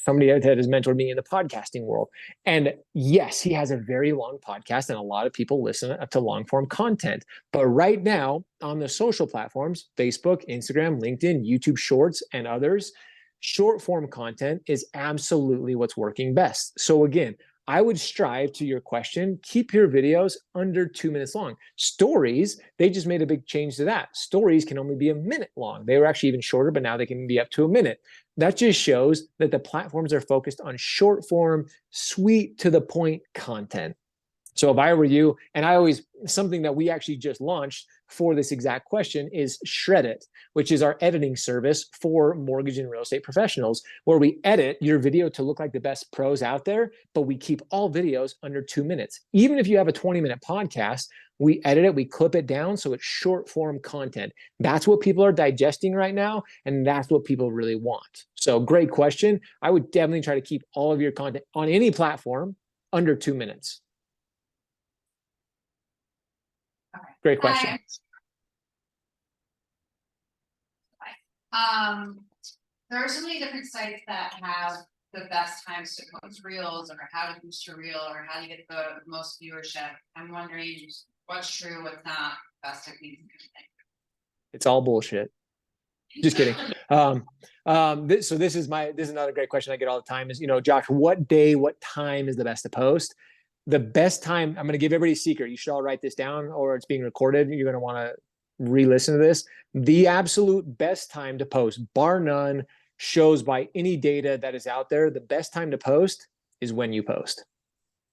somebody that has mentored me in the podcasting world. And yes, he has a very long podcast, and a lot of people listen to long form content. But right now, on the social platforms, Facebook, Instagram, LinkedIn, YouTube Shorts, and others, short form content is absolutely what's working best. So again, I would strive, to your question, keep your videos under 2 minutes long. Stories, they just made a big change to that. Stories can only be a minute long. They were actually even shorter, but now they can be up to a minute. That just shows that the platforms are focused on short form, sweet to the point content. So if I were you, and something that we actually just launched for this exact question is Shred It, which is our editing service for mortgage and real estate professionals, where we edit your video to look like the best pros out there, but we keep all videos under 2 minutes. Even if you have a 20-minute podcast, we edit it, we clip it down so it's short form content. That's what people are digesting right now, and that's what people really want. So great question. I would definitely try to keep all of your content on any platform under 2 minutes. Great question. There are so many different sites that have the best times to post reels, or how to boost your reel, or how to get the most viewership. I'm wondering what's true, what's not, best techniques. It's all bullshit. Just kidding. So this is another great question I get all the time is, Josh, what day, what time is the best to post? The best time, I'm going to give everybody a secret. You should all write this down, or it's being recorded. You're going to want to re-listen to this. The absolute best time to post, bar none, shows by any data that is out there, the best time to post is when you post.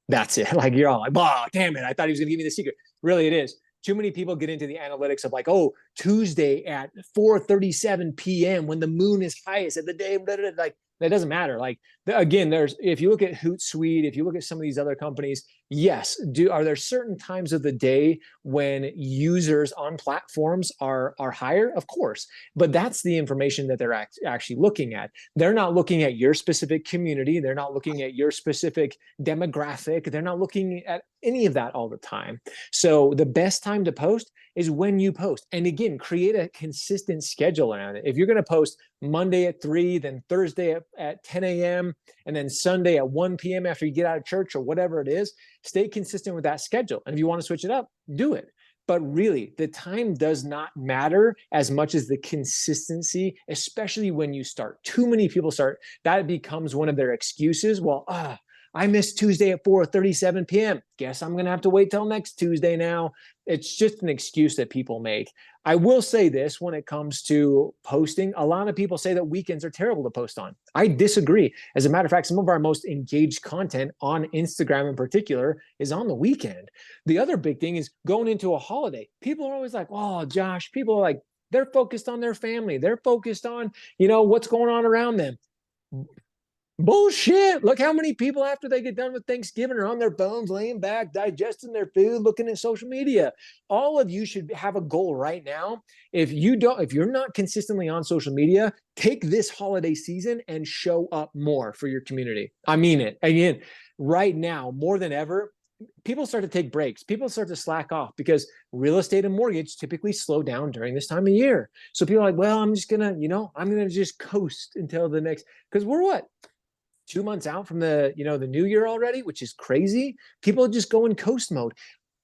That's it. Like, you're all like, oh, damn it, I thought he was going to give me the secret. Really, it is. Too many people get into the analytics of like, oh, Tuesday at 4:37 p.m. when the moon is highest at the day, blah, blah, blah. Like, that doesn't matter. Like, again, if you look at Hootsuite, if you look at some of these other companies, yes, are there certain times of the day when users on platforms are higher? Of course, but that's the information that they're actually looking at. They're not looking at your specific community. They're not looking at your specific demographic. They're not looking at any of that all the time. So the best time to post is when you post. And again, create a consistent schedule around it. If you're going to post Monday at 3, then Thursday at 10 a.m., and then Sunday at 1 p.m. after you get out of church or whatever it is, stay consistent with that schedule. And if you want to switch it up, do it. But really, the time does not matter as much as the consistency, especially when you start. Too many people start, that becomes one of their excuses. Well, I missed Tuesday at 4:37 p.m. Guess I'm going to have to wait till next Tuesday now. It's just an excuse that people make. I will say this when it comes to posting. A lot of people say that weekends are terrible to post on. I disagree. As a matter of fact, some of our most engaged content on Instagram in particular is on the weekend. The other big thing is going into a holiday. People are always like, oh, Josh, people are like, they're focused on their family. They're focused on, what's going on around them. Bullshit. Look how many people after they get done with Thanksgiving are on their phones, laying back, digesting their food, looking at social media. All of you should have a goal right now. If you're not consistently on social media, take this holiday season and show up more for your community. I mean it. Again, right now, more than ever, people start to take breaks. People start to slack off because real estate and mortgage typically slow down during this time of year. So people are like, well, I'm just going to, I'm going to just coast until the next, because we're what? 2 months out from the new year already, which is crazy. People just go in coast mode.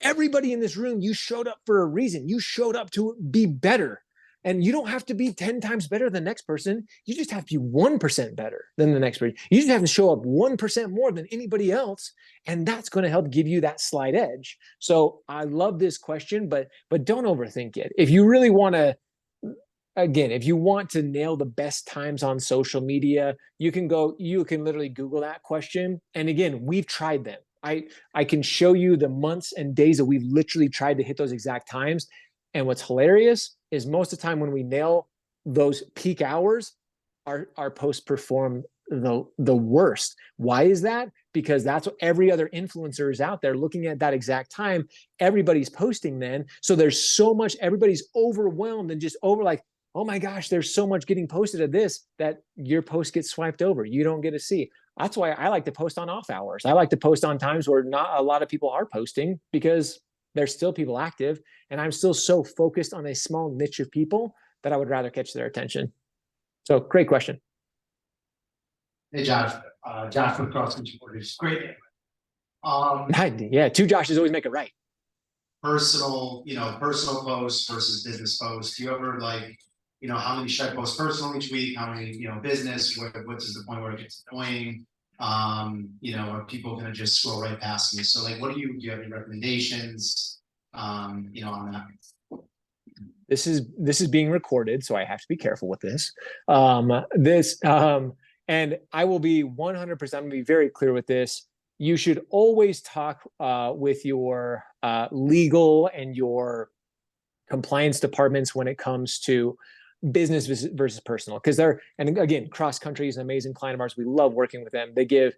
Everybody in this room, you showed up for a reason. You showed up to be better. And you don't have to be 10 times better than the next person. You just have to be 1% better than the next person. You just have to show up 1% more than anybody else. And that's going to help give you that slight edge. So I love this question, but don't overthink it. If you really want to, again, if you want to nail the best times on social media, you can literally Google that question. And again, we've tried them. I can show you the months and days that we've literally tried to hit those exact times. And what's hilarious is most of the time when we nail those peak hours, our posts perform the worst. Why is that? Because that's what every other influencer is out there looking at that exact time. Everybody's posting then. So there's so much, everybody's overwhelmed and just over like, oh my gosh, there's so much getting posted of this that your post gets swiped over. You don't get to see. That's why I like to post on off hours. I like to post on times where not a lot of people are posting because there's still people active. And I'm still so focused on a small niche of people that I would rather catch their attention. So great question. Hey, Josh, Josh from Cross Country Mortgage. Great. Yeah, two Joshes always make it right. Personal posts versus business posts. Do you ever like, how many should I post personal each week? How many, business? What's the point where it gets annoying? Are people gonna just scroll right past me? So like, do you have any recommendations? On that? This is being recorded, so I have to be careful with this. And I will be 100%, I'm gonna be very clear with this. You should always talk with your legal and your compliance departments when it comes to business versus personal, because and again, Cross Country is an amazing client of ours. We love working with them. They give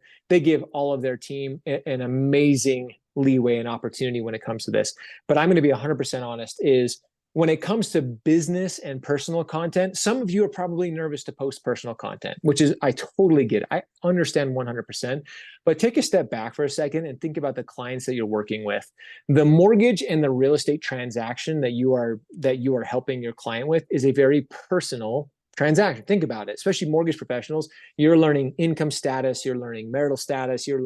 all of their team an amazing leeway and opportunity when it comes to this. But I'm going to be 100% honest, is when it comes to business and personal content, some of you are probably nervous to post personal content, which is, I totally get it. I understand 100%, but take a step back for a second and think about the clients that you're working with. The mortgage and the real estate transaction that you are helping your client with is a very personal transaction. Think about it, especially mortgage professionals. You're learning income status, you're learning marital status, you're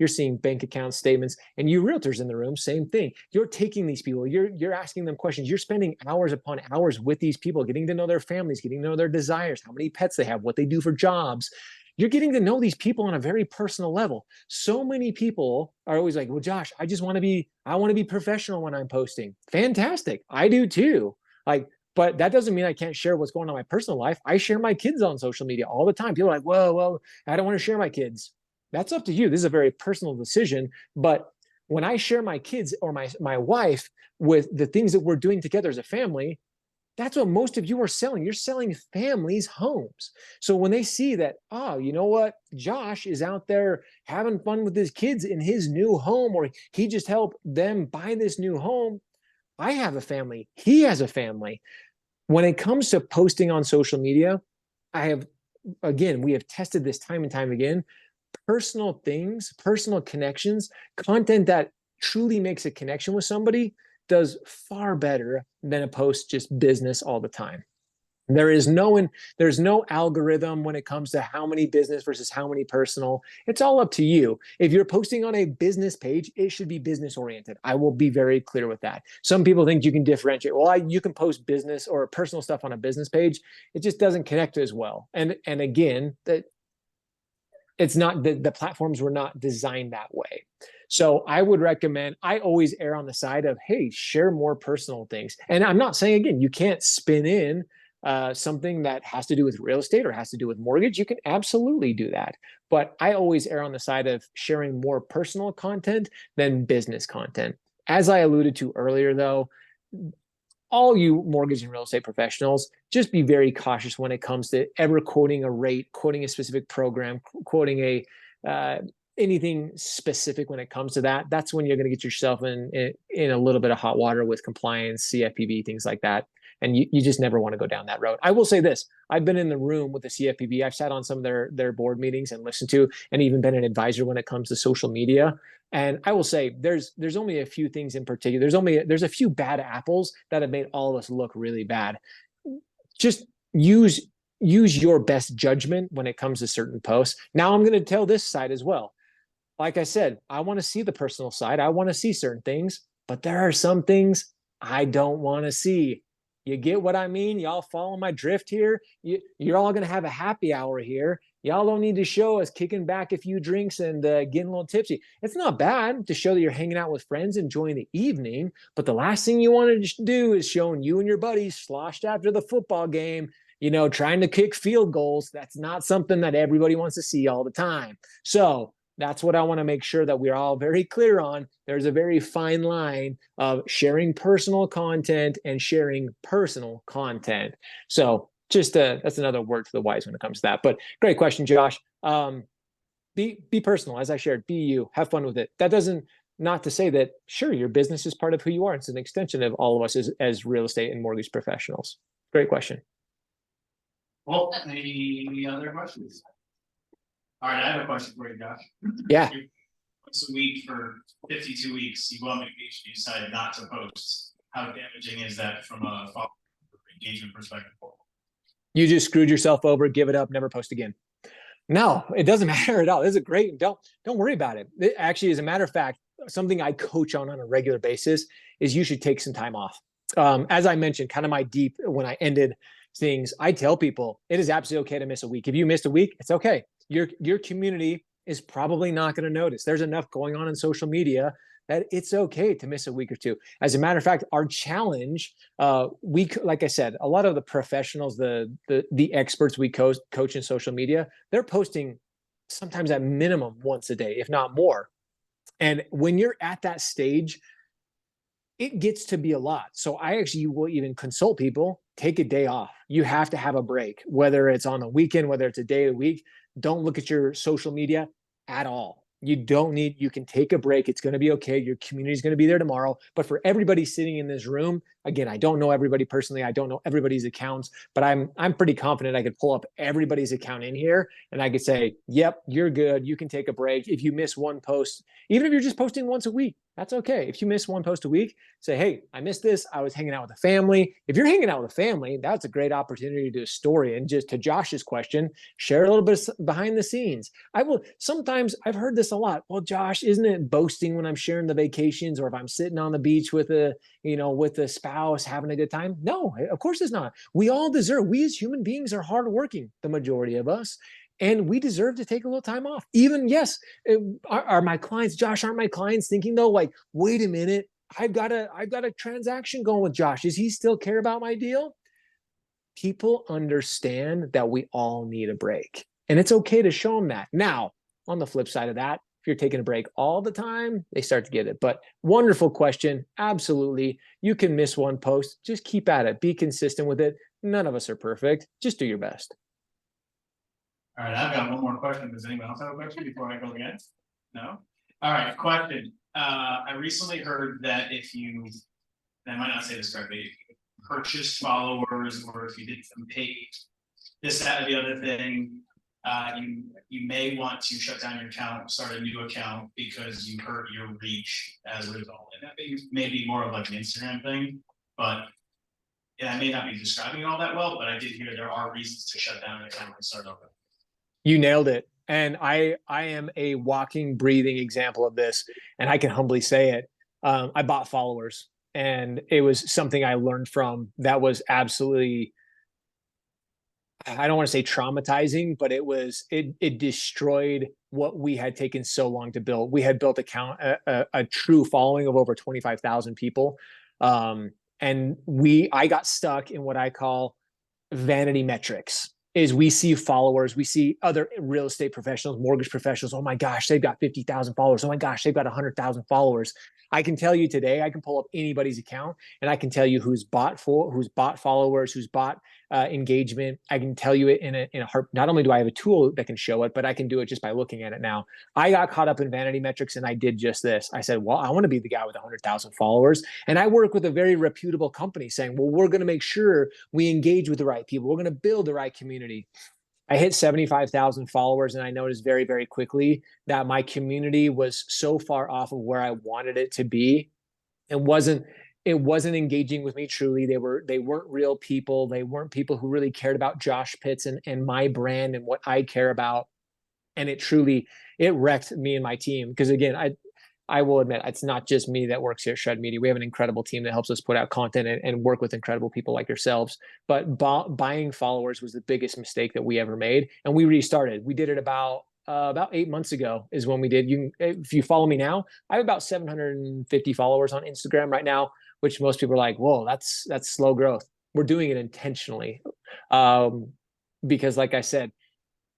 seeing bank account statements, and you realtors in the room, same thing. You're taking these people, you're asking them questions, you're spending hours upon hours with these people, getting to know their families, getting to know their desires, how many pets they have, what they do for jobs. You're getting to know these people on a very personal level. So many people are always like, well, Josh, I want to be professional when I'm posting. Fantastic. I do too. But that doesn't mean I can't share what's going on in my personal life. I share my kids on social media all the time. People are like, well, I don't want to share my kids. That's up to you. This is a very personal decision. But when I share my kids or my wife with the things that we're doing together as a family, that's what most of you are selling. You're selling families homes. So when they see that, oh, you know what? Josh is out there having fun with his kids in his new home, or he just helped them buy this new home. I have a family. He has a family. When it comes to posting on social media, we have tested this time and time again. Personal things, personal connections, content that truly makes a connection with somebody does far better than a post just business all the time. There's no algorithm when it comes to how many business versus how many personal. It's all up to you. If you're posting on a business page, it should be business oriented. I will be very clear with that. Some people think you can differentiate. Well, you can post business or personal stuff on a business page. It just doesn't connect as well. And again, that it's not the platforms were not designed that way. So I would recommend, I always err on the side of, hey, share more personal things. And I'm not saying, again, you can't spin in something that has to do with real estate or has to do with mortgage. You can absolutely do that. But I always err on the side of sharing more personal content than business content. As I alluded to earlier, though, all you mortgage and real estate professionals, just be very cautious when it comes to ever quoting a rate, quoting a specific program, quoting anything specific when it comes to that. That's when you're going to get yourself in a little bit of hot water with compliance, CFPB, things like that. And you just never want to go down that road. I will say this. I've been in the room with the CFPB. I've sat on some of their board meetings and listened to, and even been an advisor when it comes to social media. And I will say there's only a few things in particular. There's a few bad apples that have made all of us look really bad. Just use your best judgment when it comes to certain posts. Now I'm going to tell this side as well. Like I said, I want to see the personal side. I want to see certain things, but there are some things I don't want to see. You get what I mean? Y'all follow my drift here? You're all going to have a happy hour here. Y'all don't need to show us kicking back a few drinks and getting a little tipsy. It's not bad to show that you're hanging out with friends, enjoying the evening. But the last thing you want to do is showing you and your buddies sloshed after the football game, trying to kick field goals. That's not something that everybody wants to see all the time. So that's what I want to make sure that we're all very clear on. There's a very fine line of sharing personal content and sharing personal content. So just that's another word to the wise when it comes to that. But great question, Josh. Be personal, as I shared. Be you. Have fun with it. That doesn't not to say that sure your business is part of who you are. It's an extension of all of us as real estate and mortgage professionals. Great question. Well, any other questions? All right, I have a question for you, Josh. Yeah. Once a week for 52 weeks, you go on vacation, you decide not to post. How damaging is that from a follower engagement perspective? You just screwed yourself over. Give it up. Never post again. No, it doesn't matter at all. This is great. Don't worry about it. It actually, as a matter of fact, something I coach on a regular basis is you should take some time off. As I mentioned, kind of my deep when I ended things, I tell people it is absolutely okay to miss a week. If you missed a week, it's okay. Your community is probably not going to notice. There's enough going on in social media that it's okay to miss a week or two. As a matter of fact, our challenge, like I said, a lot of the professionals, the experts we coach in social media, they're posting sometimes at minimum once a day, if not more. And when you're at that stage, it gets to be a lot. So I actually will even consult people, take a day off. You have to have a break, whether it's on the weekend, whether it's a day of the week. Don't look at your social media at all. You can take a break. It's going to be okay. Your community is going to be there tomorrow. But for everybody sitting in this room, again, I don't know everybody personally. I don't know everybody's accounts, but I'm pretty confident I could pull up everybody's account in here and I could say, yep, you're good. You can take a break. If you miss one post, even if you're just posting once a week, that's okay. If you miss one post a week, say, hey, I missed this. I was hanging out with a family. If you're hanging out with a family, that's a great opportunity to do a story. And just to Josh's question, share a little bit behind the scenes. Sometimes I've heard this a lot. Well, Josh, isn't it boasting when I'm sharing the vacations or if I'm sitting on the beach with a spouse having a good time? No, of course it's not. We as human beings are hardworking, the majority of us. And we deserve to take a little time off. Even, yes, are my clients, Josh, aren't my clients thinking though, like, wait a minute, I've got a transaction going with Josh. Does he still care about my deal? People understand that we all need a break. And it's okay to show them that. Now, on the flip side of that, if you're taking a break all the time, they start to get it. But wonderful question. Absolutely. You can miss one post. Just keep at it. Be consistent with it. None of us are perfect. Just do your best. All right, I've got one more question. Does anyone else have a question before I go again? No? All right, question. I recently heard that I might not say this correctly, if you purchased followers or if you did some paid, this, that, or the other thing, you may want to shut down your account, start a new account because you hurt your reach as a result. And that may be more of like an Instagram thing, but yeah, I may not be describing it all that well, but I did hear there are reasons to shut down an account and start over. You nailed it. And I am a walking, breathing example of this. And I can humbly say it. I bought followers and it was something I learned from that was absolutely, I don't want to say traumatizing, but it destroyed what we had taken so long to build. We had built a true following of over 25,000 people. And I got stuck in what I call vanity metrics. Is we see followers, we see other real estate professionals, mortgage professionals. Oh my gosh, they've got 50,000 followers. Oh my gosh, they've got 100,000 followers. I can tell you today, I can pull up anybody's account and I can tell you who's bought followers, who's bought engagement. I can tell you it in a heart. Not only do I have a tool that can show it, but I can do it just by looking at it now. I got caught up in vanity metrics and I did just this. I said, well, I want to be the guy with 100,000 followers. And I work with a very reputable company saying, well, we're going to make sure we engage with the right people. We're going to build the right community. I hit 75,000 followers and I noticed very, very quickly that my community was so far off of where I wanted it to be. It wasn't engaging with me truly. They weren't real people. They weren't people who really cared about Josh Pitts and my brand and what I care about. And it wrecked me and my team. Because again, I will admit it's not just me that works here at Shred Media. We have an incredible team that helps us put out content and work with incredible people like yourselves. But buying followers was the biggest mistake that we ever made, and we restarted. We did it about 8 months ago is when we did. If you follow me now, I have about 750 followers on Instagram right now, which most people are like, "Whoa, that's slow growth." We're doing it intentionally, because, like I said,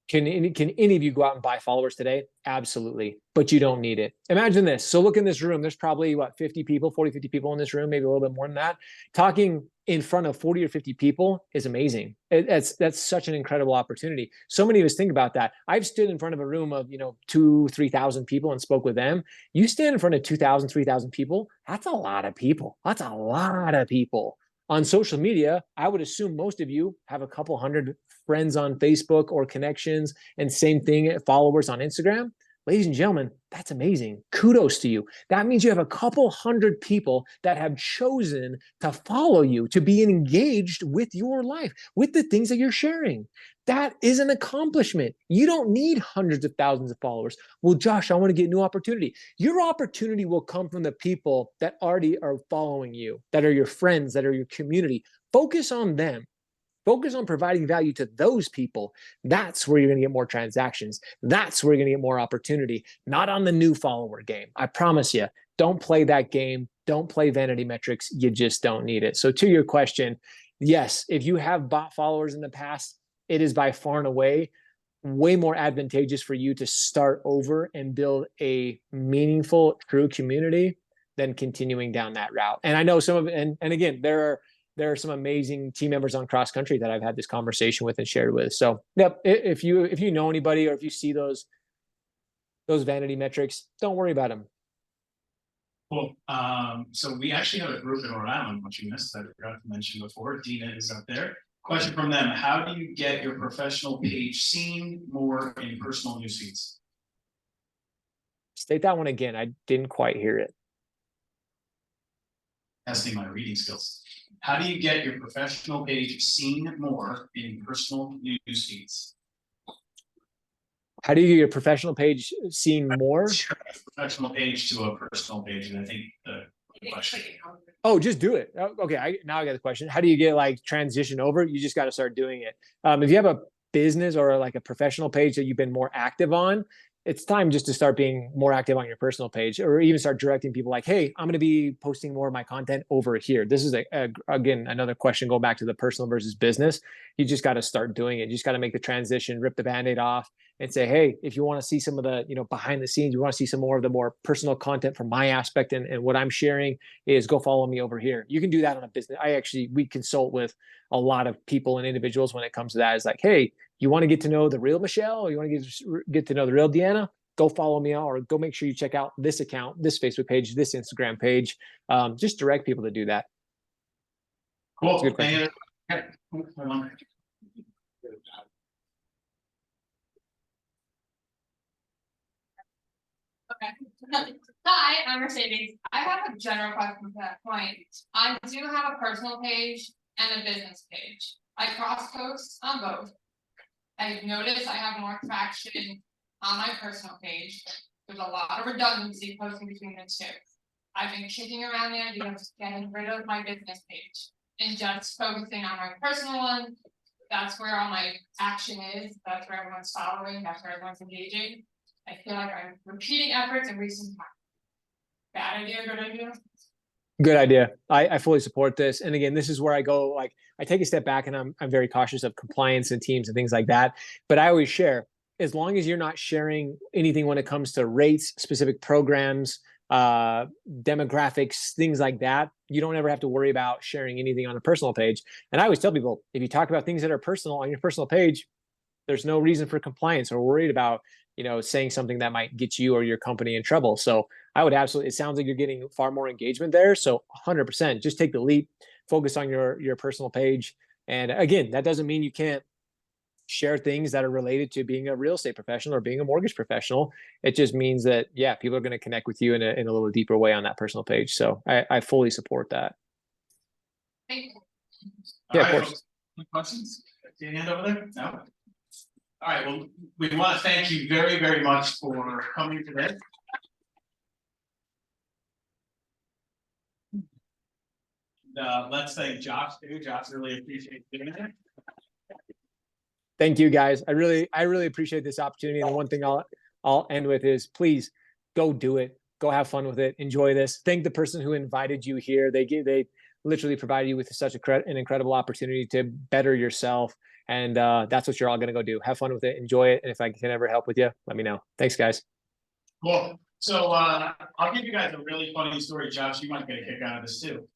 can any of you go out and buy followers today? Absolutely. But you don't need it. Imagine this. So look in this room. There's probably 50 people, 40, 50 people in this room, maybe a little bit more than that. Talking in front of 40 or 50 people is amazing. That's such an incredible opportunity. So many of us think about that. I've stood in front of a room of, 2,000-3,000 people and spoke with them. You stand in front of 2,000, 3,000 people. That's a lot of people. That's a lot of people. On social media, I would assume most of you have a couple hundred friends on Facebook or connections, and same thing, followers on Instagram. Ladies and gentlemen, that's amazing. Kudos to you. That means you have a couple hundred people that have chosen to follow you, to be engaged with your life, with the things that you're sharing. That is an accomplishment. You don't need hundreds of thousands of followers. Well, Josh, I want to get a new opportunity. Your opportunity will come from the people that already are following you, that are your friends, that are your community. Focus on them. Focus on providing value to those people. That's where you're going to get more transactions. That's where you're going to get more opportunity, not on the new follower game. I promise you, don't play that game. Don't play vanity metrics. You just don't need it. So to your question, yes, if you have bought followers in the past, it is by far and away way more advantageous for you to start over and build a meaningful, true community than continuing down that route. And I know some of it, and again, there are some amazing team members on cross country that I've had this conversation with and shared with. So, yep, if you know anybody, or if you see those vanity metrics, don't worry about them. Cool. So we actually have a group in Rhode Island, which you missed, I forgot to mention before. Dina is up there. Question from them: how do you get your professional page seen more in personal newsfeeds? State that one again. I didn't quite hear it. Testing my reading skills. How do you get your professional page seen more in personal news feeds? How do you get your professional page seen more? Professional page to a personal page, and I think the question. Oh, just do it. Okay, now I got the question. How do you get transition over? You just got to start doing it. If you have a business or a professional page that you've been more active on, it's time just to start being more active on your personal page, or even start directing people like, hey, I'm going to be posting more of my content over here. This is again, another question going back to the personal versus business. You just got to start doing it. You just got to make the transition, rip the Band-Aid off, and say, hey, if you want to see some of the, behind the scenes, you want to see some more of the more personal content from my aspect and what I'm sharing, is go follow me over here. You can do that on a business. We consult with a lot of people and individuals when it comes to that. It's like, hey, you want to get to know the real Michelle, or you want to get to know the real Deanna? Go follow me, or go make sure you check out this account, this Facebook page, this Instagram page. Just direct people to do that. Cool. Good question. Okay. Hi, I'm Mercedes. I have a general question to that point. I do have a personal page and a business page. I cross post on both. I've noticed I have more traction on my personal page. There's a lot of redundancy posting between the two. I've been kicking around the idea of getting rid of my business page and just focusing on my personal one. That's where all my action is. That's where everyone's following. That's where everyone's engaging. I feel like I'm repeating efforts and wasting time. Bad idea, good idea? Good idea. I fully support this. And again, this is where I go, I take a step back, and I'm very cautious of compliance and teams and things like that. But I always share, as long as you're not sharing anything when it comes to rates, specific programs, demographics, things like that, you don't ever have to worry about sharing anything on a personal page. And I always tell people, if you talk about things that are personal on your personal page, there's no reason for compliance or worried about, saying something that might get you or your company in trouble. So I would absolutely, it sounds like you're getting far more engagement there. So 100%, just take the leap, focus on your personal page. And again, that doesn't mean you can't share things that are related to being a real estate professional or being a mortgage professional. It just means that, yeah, people are going to connect with you in a little deeper way on that personal page. So I fully support that. Thank you. Yeah, of course. Any questions? See your hand over there? No? All right, well, we want to thank you very, very much for coming today. let's thank Josh too. Josh really appreciates doing it. Thank you guys. I really appreciate this opportunity. And the one thing I'll end with is please go do it. Go have fun with it. Enjoy this. Thank the person who invited you here. They literally provided you with such an incredible opportunity to better yourself. And that's what you're all gonna go do. Have fun with it. Enjoy it. And if I can ever help with you, let me know. Thanks, guys. Cool. So I'll give you guys a really funny story, Josh. You might get a kick out of this too.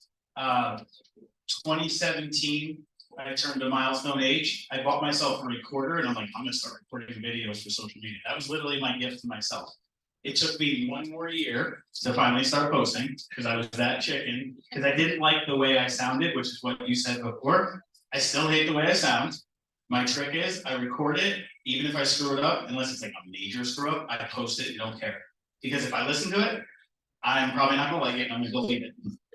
2017, I turned a milestone age. I bought myself a recorder and I'm like, I'm gonna start recording videos for social media. That was literally my gift to myself. It took me 1 more year to finally start posting because I was that chicken. Because I didn't like the way I sounded, which is what you said before. I still hate the way I sound. My trick is I record it, even if I screw it up, unless it's like a major screw up, I post it and don't care. Because if I listen to it, I'm probably not gonna like it and I'm gonna delete it.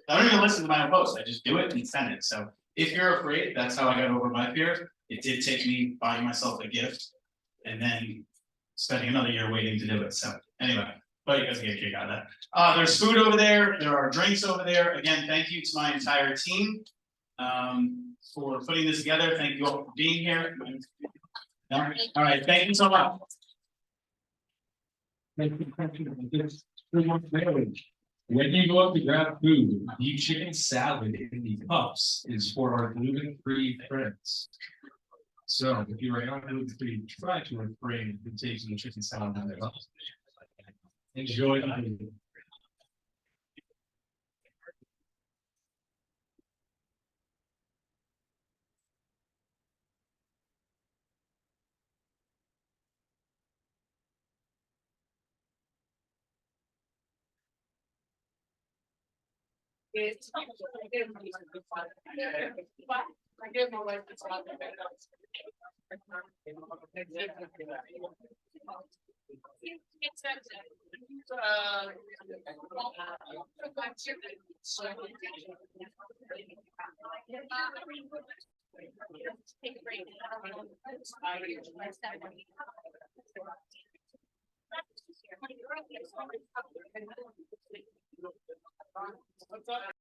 I don't even listen to my own posts. I just do it and send it. So if you're afraid, that's how I got over my fear. It did take me buying myself a gift and then spending another year waiting to do it. So anyway, but you guys get a kick out of that. There's food over there. There are drinks over there. Again, thank you to my entire team for putting this together. Thank you all for being here. All right. Thank you so much. When you go up to grab food, the chicken salad in the cups is for our gluten-free friends. So if you are not gluten-free, try to refrain from taking the chicken salad out of their cups. Enjoy the food. Take a break.